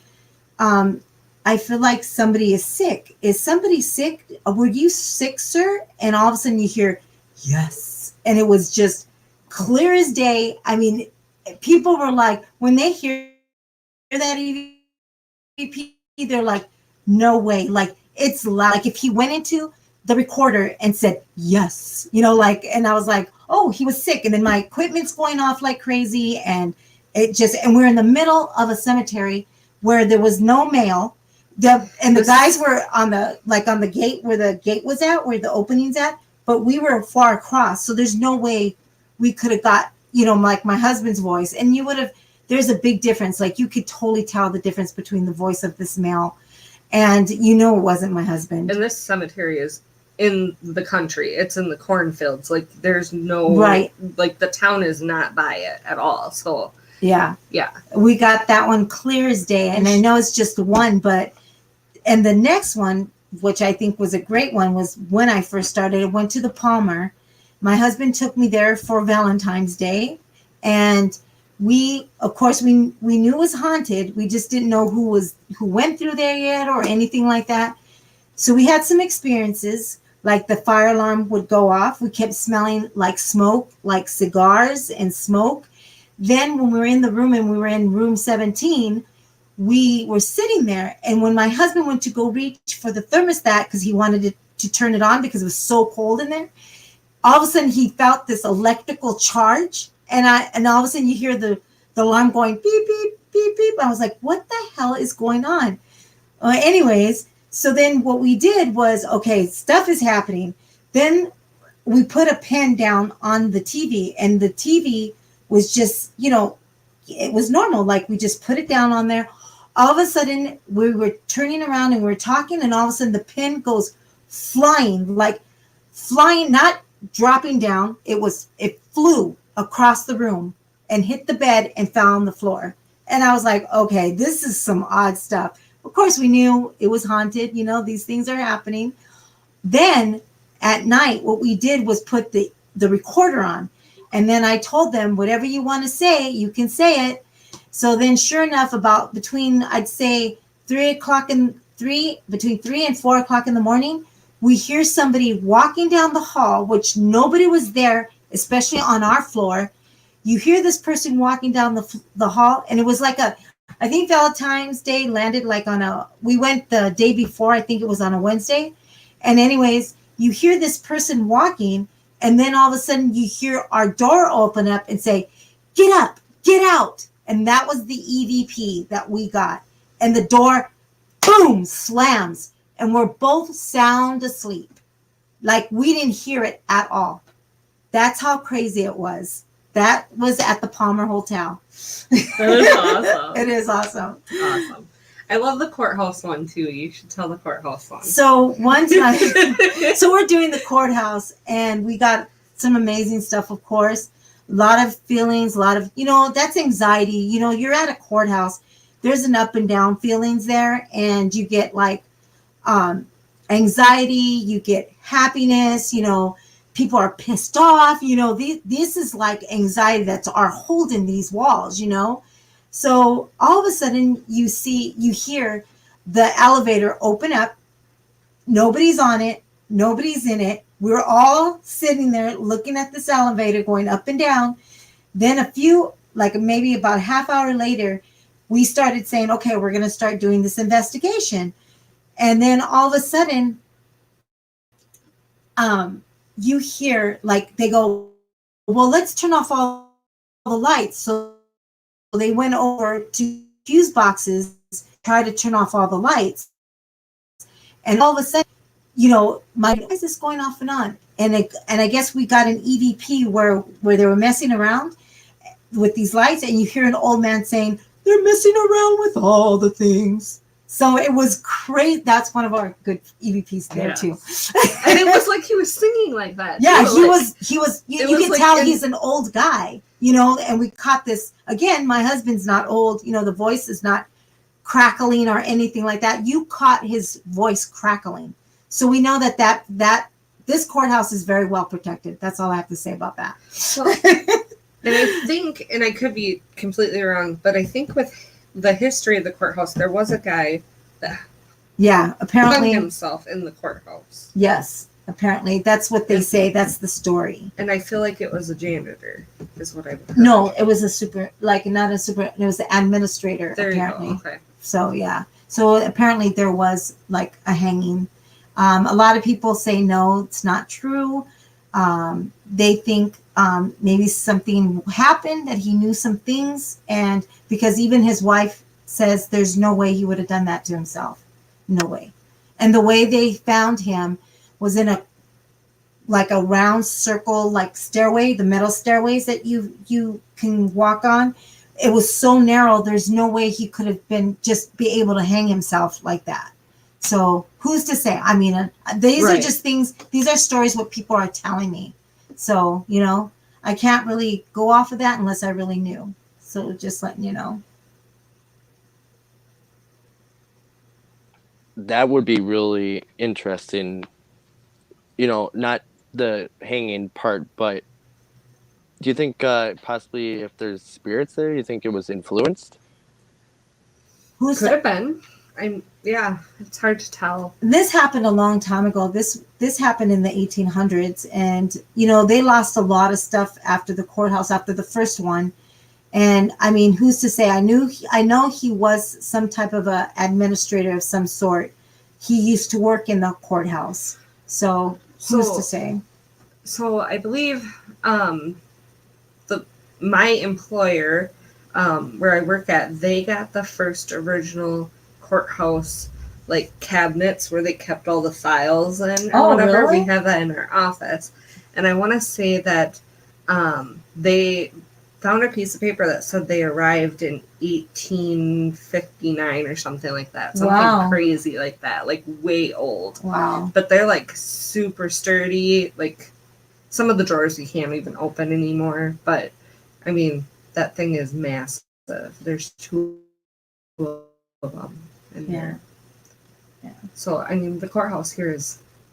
I feel like somebody is sick. Is somebody sick? Were you sick, sir? And all of a sudden you hear, yes. And it was just clear as day. I mean, people were like, when they hear that EVP, they're like, no way. Like, it's loud. Like if he went into the recorder and said, yes, and I was like, oh, he was sick. And then my equipment's going off like crazy. And and we're in the middle of a cemetery where there was no mail. The guys were on the gate where the gate was at, where the opening's at, but we were far across. So there's no way we could have got, like my husband's voice. And there's a big difference. Like you could totally tell the difference between the voice of this male and it wasn't my husband. And this cemetery is in the country. It's in the cornfields. Like there's no, right. Like the town is not by it at all. So yeah. We got that one clear as day. And I know it's just one, and the next one, which I think was a great one, was when I first started. I went to the Palmer. My husband took me there for Valentine's Day. And we knew it was haunted. We just didn't know who went through there yet or anything like that. So we had some experiences, like the fire alarm would go off. We kept smelling like smoke, like cigars and smoke. Then when we were in the room, and we were in room 17, we were sitting there. And when my husband went to go reach for the thermostat, because he wanted to turn it on because it was so cold in there, all of a sudden he felt this electrical charge. And all of a sudden you hear the alarm going beep, beep, beep, beep. I was like, what the hell is going on? Anyways, so then what we did was, okay, stuff is happening. Then we put a pen down on the TV, and the TV was just, it was normal. Like we just put it down on there. All of a sudden we were turning around and we were talking, and all of a sudden the pen goes flying, not dropping down. It flew across the room and hit the bed and fell on the floor. And I was like, okay, this is some odd stuff. Of course, we knew it was haunted. These things are happening. Then at night, what we did was put the recorder on. And then I told them, whatever you want to say, you can say it. So then sure enough, between, I'd say 3 between 3 and 4 o'clock in the morning, we hear somebody walking down the hall, which nobody was there, especially on our floor. You hear this person walking down the hall, and it was like I think Valentine's Day landed we went the day before, I think it was on a Wednesday. And anyways, you hear this person walking, and then all of a sudden you hear our door open up and say, get up, get out. And that was the EVP that we got. And the door, boom, slams. And we're both sound asleep. Like we didn't hear it at all. That's how crazy it was. That was at the Palmer Hotel. That is awesome. It is awesome. Awesome. I love the courthouse one too. You should tell the courthouse one. So one time, so we're doing the courthouse, and we got some amazing stuff, of course. A lot of feelings, a lot of, that's anxiety. You're at a courthouse. There's an up and down feelings there, and you get anxiety, you get happiness, people are pissed off, this is like anxiety that's holding these walls, So all of a sudden you hear the elevator open up. Nobody's on it. Nobody's in it. We're all sitting there looking at this elevator going up and down. Then maybe about a half hour later, we started saying, okay, we're going to start doing this investigation. And then all of a sudden, you hear, like, they go, well, let's turn off all the lights. So they went over to fuse boxes, try to turn off all the lights. And all of a sudden, why is this going off and on? And I guess we got an EVP where they were messing around with these lights, and you hear an old man saying, they're messing around with all the things. So it was great. That's one of our good EVPs there too. And it was like he was singing like that. Yeah, too. he was. You can tell he's an old guy, and we caught this. Again, my husband's not old. The voice is not crackling or anything like that. You caught his voice crackling. So we know that this courthouse is very well protected. That's all I have to say about that. So, and I think, and I could be completely wrong, but I think with the history of the courthouse, there was a guy that apparently hung himself in the courthouse. Yes, apparently that's what they say. That's the story. And I feel like it was a janitor, is what I've heard. No, it was it was the administrator. There apparently. You go. Okay. So yeah, so apparently there was like a hanging. A lot of people say no, it's not true. They think maybe something happened, that he knew some things, and because even his wife says there's no way he would have done that to himself. No way. And the way they found him was in a round circle, like stairway, the metal stairways that you can walk on. It was so narrow, there's no way he could have be able to hang himself like that. So who's to say? I mean, these are just things, these are stories what people are telling me. So, I can't really go off of that unless I really knew. So just letting you know. That would be really interesting. Not the hanging part, but do you think possibly if there's spirits there, you think it was influenced? Could have been. It's hard to tell. This happened a long time ago. This happened in the 1800s, and they lost a lot of stuff after the courthouse, after the first one. And I mean, who's to say? I know he was some type of a administrator of some sort. He used to work in the courthouse. So who's to say? So I believe my employer, where I work at, they got the first original courthouse cabinets where they kept all the files in or whatever. Really? We have that in our office, and I want to say that they found a piece of paper that said they arrived in 1859 or something like that. Something crazy like that, way old. Wow. But they're super sturdy. Some of the drawers you can't even open anymore. But I mean, that thing is massive. There's 2 of them in there. Yeah. So I mean, the courthouse here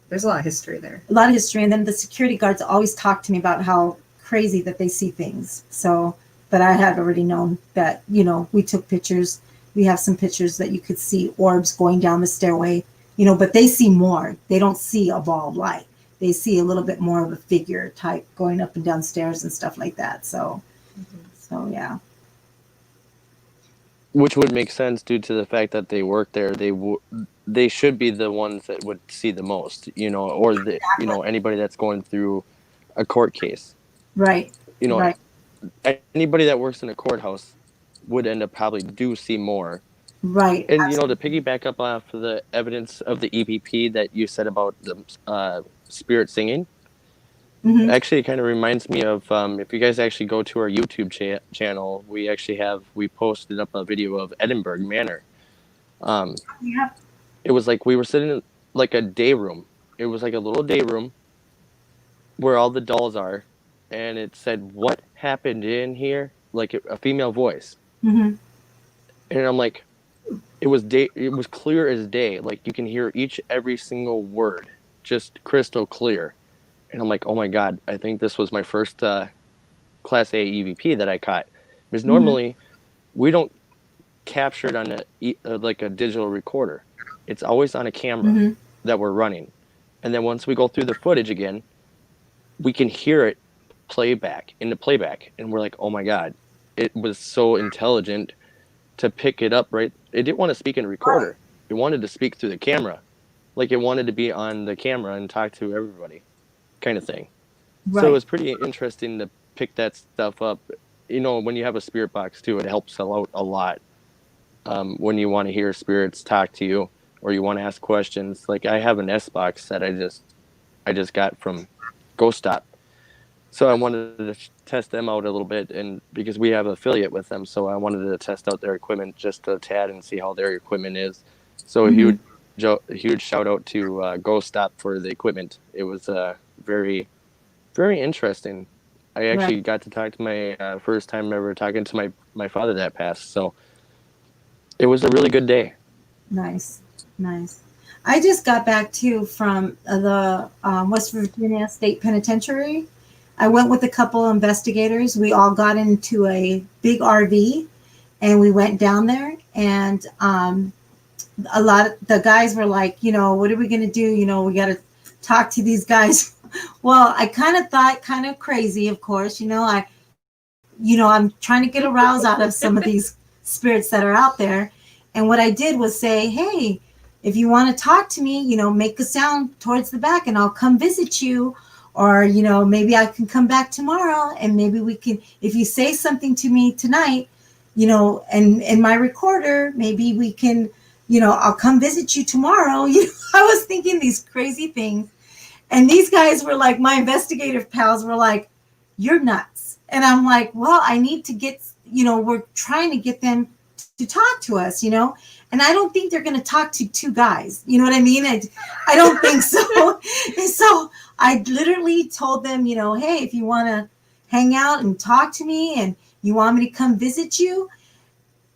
there's a lot of history there. A lot of history, and then the security guards always talk to me about how crazy that they see things. So, but I had already known that, we took pictures. We have some pictures that you could see orbs going down the stairway, but they see more. They don't see a ball of light. They see a little bit more of a figure type going up and down stairs and stuff like that. So, so yeah. Which would make sense due to the fact that they work there. They should be the ones that would see the most, or anybody that's going through a court case. Right. Right. Anybody that works in a courthouse would end up probably do see more. Right. And, to piggyback up off of the evidence of the EVP that you said about the spirit singing, actually it kind of reminds me of, if you guys actually go to our YouTube channel, we posted up a video of Edinburgh Manor. It was we were sitting in a day room. It was a little day room where all the dolls are. And it said, "What happened in here?" A female voice. And I'm it was clear as day. You can hear every single word, just crystal clear. And I'm oh my God, I think this was my first Class A EVP that I caught. Because normally we don't capture it on a digital recorder. It's always on a camera that we're running. And then once we go through the footage again, we can hear it playback, and we're like, oh my god, it was so intelligent to pick it up. Right, it didn't want to speak in a recorder, it wanted to speak through the camera, like it wanted to be on the camera and talk to everybody, kind of thing. So it Right. was pretty interesting to pick that stuff up. You know, when you have a spirit box too, it helps out a lot. When you want to hear spirits talk to you, or you want to ask questions. Like I have an S box that I just got from Ghost Stop. So I wanted to test them out a little bit, and because we have an affiliate with them, so I wanted to test out their equipment just a tad and see how their equipment is. So a huge shout out to Ghost Stop for the equipment. It was very, very interesting. I actually Right. got to talk to my first time ever talking to my father that passed. So it was a really good day. Nice. Nice. I just got back too from the West Virginia State Penitentiary. I went with a couple of investigators. We all got into a big RV and we went down there. And a lot of the guys were like, what are we going to do? We got to talk to these guys. Well, I kind of thought kind of crazy, of course. I'm trying to get a rouse out of some of these spirits that are out there. And what I did was say, hey, if you want to talk to me, make a sound towards the back and I'll come visit you. Or, maybe I can come back tomorrow and maybe we can, if you say something to me tonight, and in my recorder, maybe we can, I'll come visit you tomorrow. I was thinking these crazy things. And these guys were like, my investigative pals were like, you're nuts. And I'm like, well, I need to get, we're trying to get them to talk to us, and I don't think they're going to talk to two guys. You know what I mean? I don't think so. And so I literally told them, hey, if you want to hang out and talk to me and you want me to come visit you,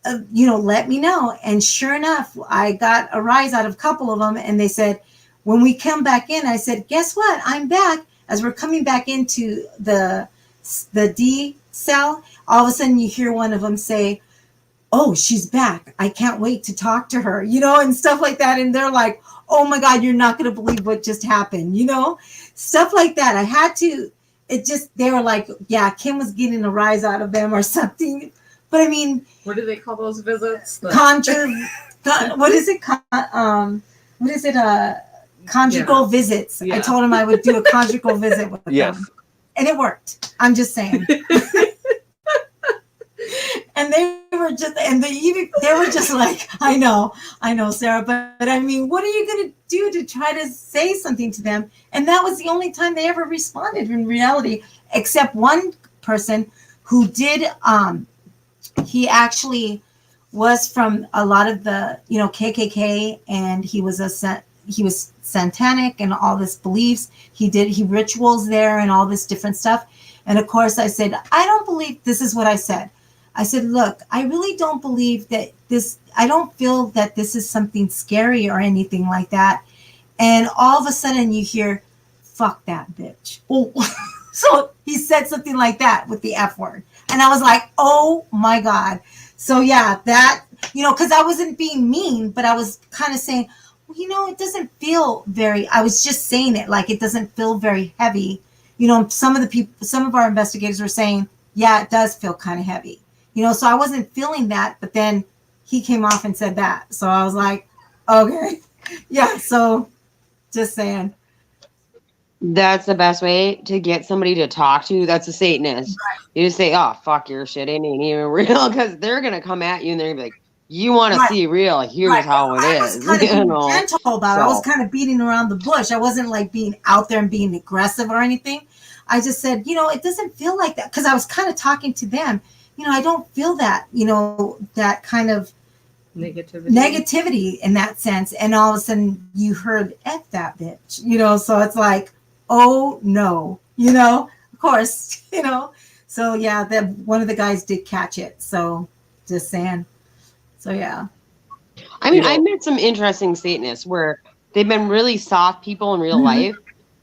let me know. And sure enough, I got a rise out of a couple of them. And they said, when we come back in, I said, guess what? I'm back. As we're coming back into the D cell, all of a sudden you hear one of them say, oh, she's back. I can't wait to talk to her, and stuff like that. And they're like, oh my God, you're not going to believe what just happened, stuff like that. I had to, they were like, yeah, Kim was getting a rise out of them or something. But I mean, What do they call those visits? what is it? Conjugal visits. Yeah. I told him I would do a conjugal visit with them. And it worked. I'm just saying. And they were just like, I know, Sarah, but I mean, what are you going to do to try to say something to them? And that was the only time they ever responded in reality, except one person who did, he actually was from a lot of the, KKK, and he was satanic and all this beliefs. He rituals there and all this different stuff. And of course I said, I don't believe, this is what I said. I said, look, I really don't believe that I don't feel that this is something scary or anything like that. And all of a sudden you hear, fuck that bitch. Oh, so he said something like that with the F word. And I was like, oh my God. So yeah, that, because I wasn't being mean, but I was kind of saying, well, it doesn't feel I was just saying it like it doesn't feel very heavy. Some of our investigators were saying, yeah, it does feel kind of heavy. So I wasn't feeling that, but then he came off and said that. So I was like, okay. Yeah. So just saying. That's the best way to get somebody to talk to. That's a Satanist. Right. You just say, oh, fuck your shit. It ain't even real. Because they're going to come at you and they're going to be like, you want to see real. Here's how it is. I was kind of being gentle about it. I was kind of beating around the bush. I wasn't like being out there and being aggressive or anything. I just said, it doesn't feel like that. Because I was kind of talking to them. I don't feel that, that kind of negativity in that sense. And all of a sudden you heard F that bitch, so it's like, oh no, of course, so yeah, one of the guys did catch it. So just saying. So yeah. I mean, I met some interesting Satanists where they've been really soft people in real life,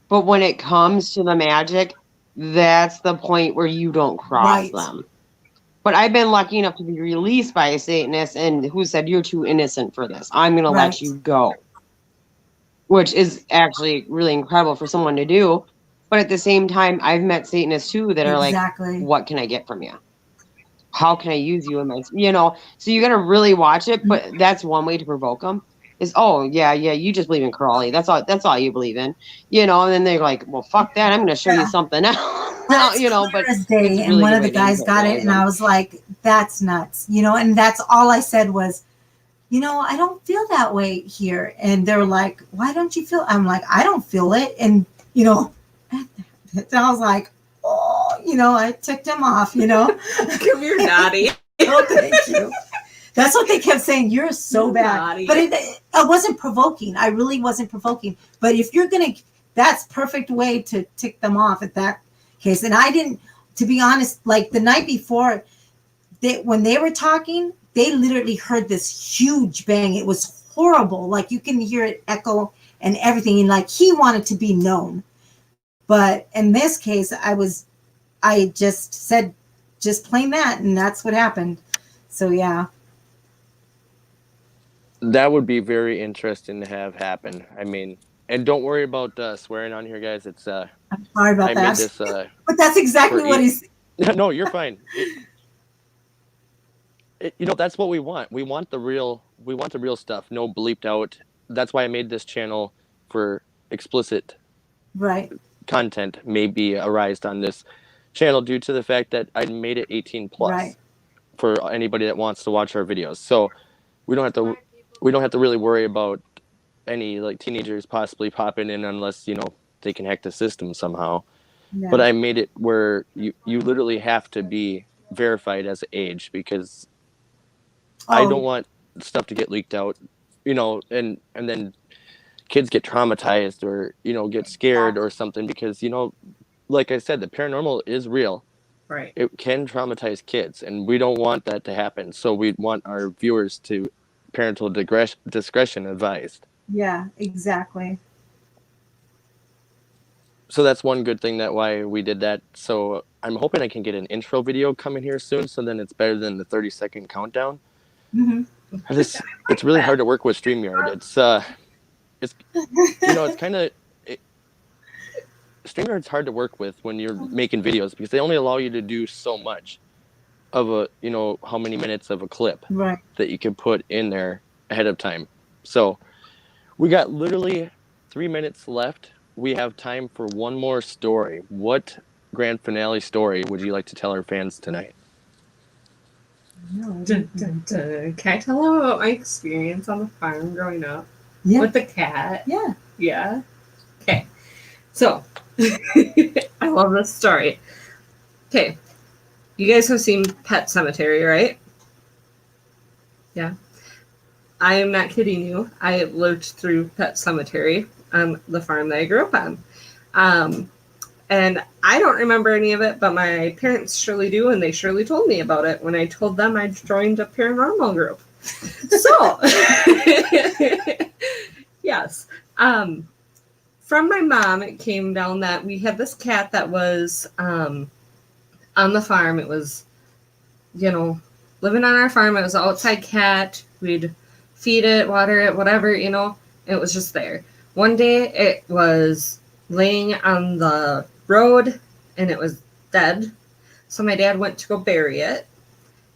but when it comes to the magic, that's the point where you don't cross them. But I've been lucky enough to be released by a Satanist and who said, you're too innocent for this. I'm going to let you go. which is actually really incredible for someone to do. But at the same time, I've met Satanists too that are Exactly. like, what can I get from you? How can I use you in my, so you got to really watch it. But that's one way to provoke them is, oh yeah, you just believe in Crawley. That's all you believe in, and then they're like, well, fuck that. I'm going to show you something else. Well, No, clear but as day, it's a and really one good of the way to guys got it, antagonize and them. I was like, that's nuts, and that's all I said was, I don't feel that way here. And they're like, why don't you feel? I'm like, I don't feel it. And, I was like, oh, I ticked him off, Come here, naughty. Oh, thank you. That's what they kept saying. You're so bad. Naughty. But I wasn't provoking. I really wasn't provoking. But if you're going to, that's perfect way to tick them off at that case. And I didn't, to be honest, like the night before, when they were talking, they literally heard this huge bang. It was horrible. Like you can hear it echo and everything. And like he wanted to be known. But in this case, I just said, just plain that. And that's what happened. So, yeah. That would be very interesting to have happen. I mean, and don't worry about swearing on here, guys. It's I'm sorry about I that. made this. But that's exactly what he's. No, you're fine. That's what we want. We want the real stuff. No bleeped out. That's why I made this channel for explicit Right. content may be arised on this channel due to the fact that I made it 18 plus Right. for anybody that wants to watch our videos. So we don't have to really worry about any like teenagers possibly popping in unless they can hack the system somehow. Yeah. But I made it where you literally have to be verified as age because I don't want stuff to get leaked out, and then kids get traumatized or get scared or something because like I said, the paranormal is real. Right. It can traumatize kids, and we don't want that to happen. So we want our viewers to parental discretion advised. Yeah, exactly. So that's one good thing that why we did that. So I'm hoping I can get an intro video coming here soon. So then it's better than the 30-second countdown. Mm-hmm. It's really hard to work with StreamYard. It's kind of StreamYard's hard to work with when you're making videos because they only allow you to do so much of a how many minutes of a clip that you can put in there ahead of time. So we got literally 3 minutes left. We have time for one more story. What grand finale story would you like to tell our fans tonight? Dun, dun, dun. Can I tell them about my experience on the farm growing up with the cat? Yeah. Yeah. Okay. So, I love this story. Okay. You guys have seen Pet Cemetery, right? Yeah. I am not kidding you. I lived through Pet Cemetery on the farm that I grew up on. And I don't remember any of it, but my parents surely do, and they surely told me about it when I told them I joined a paranormal group. So, yes. From my mom, it came down that we had this cat that was on the farm. It was, living on our farm. It was an outside cat. We'd feed it, water it, whatever, it was just there. One day, it was laying on the road and it was dead. So my dad went to go bury it.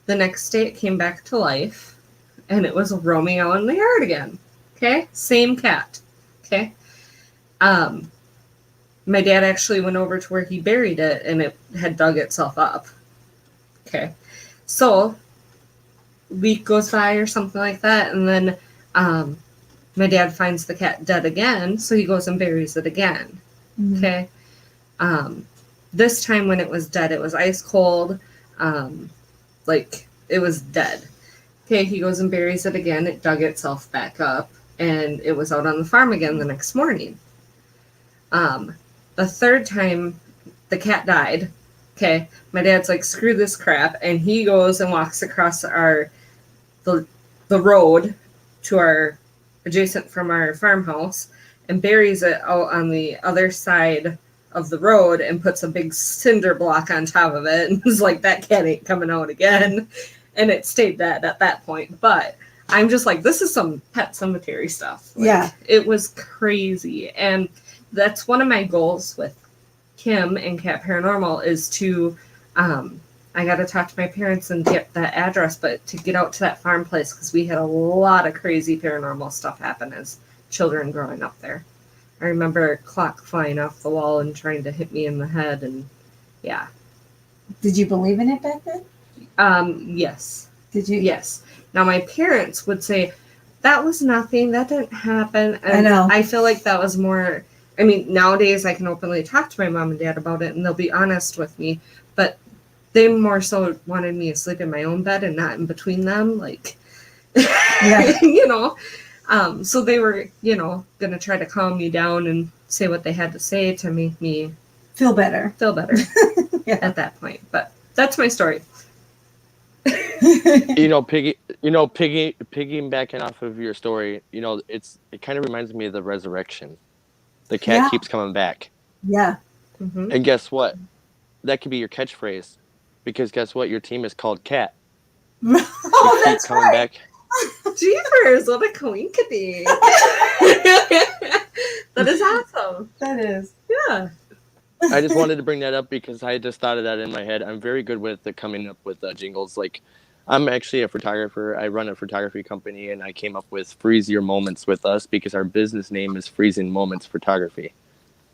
The next day it came back to life and it was roaming out in the yard again. Okay. Same cat. Okay. My dad actually went over to where he buried it and it had dug itself up. Okay. So a week goes by or something like that. And then, my dad finds the cat dead again. So he goes and buries it again. Mm-hmm. Okay. This time when it was dead, it was ice cold. Like it was dead. Okay. He goes and buries it again. It dug itself back up and it was out on the farm again the next morning. The third time the cat died. Okay. My dad's like, screw this crap. And he goes and walks across the road to our adjacent from our farmhouse and buries it out on the other side of the road and puts a big cinder block on top of it and was like, that cat ain't coming out again. And it stayed dead at that point. But I'm just like, this is some Pet Cemetery stuff. Like, Yeah. It was crazy. And that's one of my goals with Kim and C.A.T Paranormal is to, I got to talk to my parents and get that address, but to get out to that farm place, because we had a lot of crazy paranormal stuff happen as children growing up there. I remember a clock flying off the wall and trying to hit me in the head, and yeah. Did you believe in it back then? Yes. Did you? Yes. Now my parents would say, that was nothing, that didn't happen. And I know. I feel like that was more, I mean, nowadays I can openly talk to my mom and dad about it and they'll be honest with me, but they more so wanted me to sleep in my own bed and not in between them, like, Yeah. you know. So they were, you know, going to try to calm me down and say what they had to say to make me Feel better. Yeah. at that point. But that's my story. Piggybacking off of your story, it kind of reminds me of the resurrection. The cat Yeah. keeps coming back. Yeah. Mm-hmm. And guess what? That could be your catchphrase. Because guess what? Your team is called C.A.T. Oh, Keep that's coming right. back. Jeepers, what a coinkity. That is awesome. That is. Yeah. I just wanted to bring that up because I just thought of that in my head. I'm very good with coming up with jingles. Like, I'm actually a photographer. I run a photography company, and I came up with Freeze Your Moments with us because our business name is Freezing Moments Photography.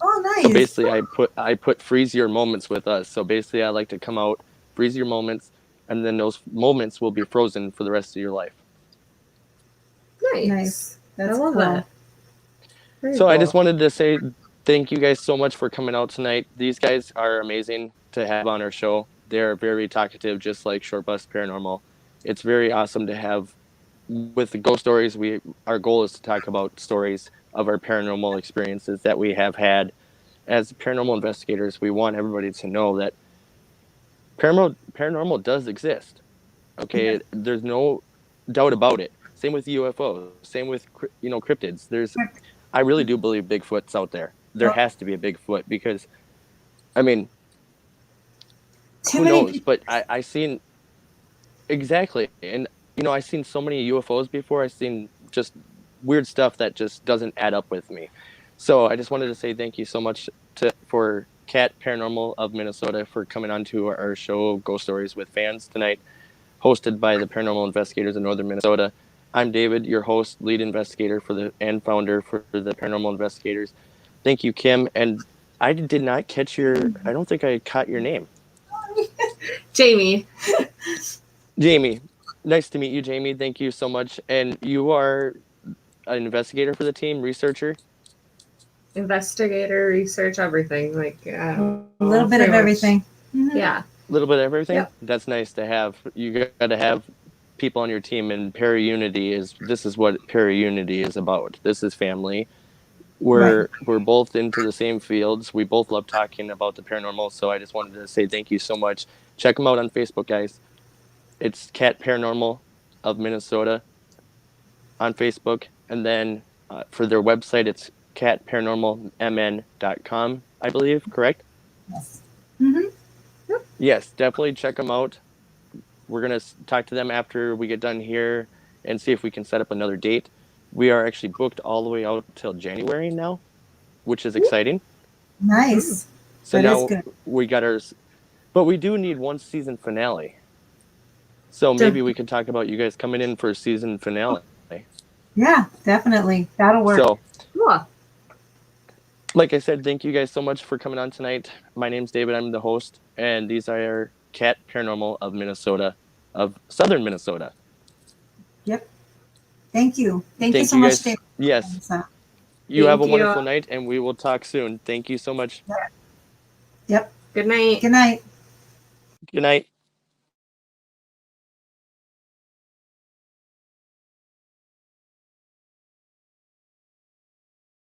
Oh, nice. So basically, I put Freeze Your Moments with us. So basically, I like to come out, freeze your moments, and then those moments will be frozen for the rest of your life. Nice. That's I love cool. that. Very So I cool. just wanted to say thank you guys so much for coming out tonight. These guys are amazing to have on our show. They're very talkative, just like Short Bus Paranormal. It's very awesome to have with the ghost stories. Our goal is to talk about stories of our paranormal experiences that we have had. As paranormal investigators, we want everybody to know that paranormal does exist. Okay, there's no doubt about it. Same with UFOs. Same with cryptids. I really do believe Bigfoot's out there. There has to be a Bigfoot because, I mean, Too who many knows? people. But I seen exactly, and I seen so many UFOs before. I seen just weird stuff that just doesn't add up with me. So I just wanted to say thank you so much for C.A.T Paranormal of Minnesota for coming on to our show Ghost Stories with Fans tonight, hosted by the Paranormal Investigators of Northern Minnesota. I'm David, your host, lead investigator and founder for the Paranormal Investigators. Thank you, Kim. And I did not catch I don't think I caught your name. Jamie. Jamie. Nice to meet you, Jamie. Thank you so much. And you are an investigator for the team, researcher? Investigator, research, everything. Like A little bit pretty of much. everything. Mhm. Yeah. A little bit of everything? Yep. That's nice to have. You got to have people on your team, and this is what Paraunity is about. This is family. We're both into the same fields. We both love talking about the paranormal, so I just wanted to say thank you so much. Check them out on Facebook, guys. It's C.A.T Paranormal of Minnesota on Facebook, and then for their website, it's catparanormalmn.com, I believe, correct? Yes. Mm-hmm. Yes, definitely check them out. We're going to talk to them after we get done here and see if we can set up another date. We are actually booked all the way out till January now, which is exciting. Nice. So That is now good. we got but we do need one season finale. So maybe we could talk about you guys coming in for a season finale. Yeah, definitely. That'll work. So, Cool. like I said, thank you guys so much for coming on tonight. My name's David. I'm the host, and these are C.A.T Paranormal of Minnesota, of Southern Minnesota. Yep. Thank you. Thank you so much, guys. David. Yes. You have a Thank wonderful you. night, and we will talk soon. Thank you so much. Yep. Good night. Good night. Good night.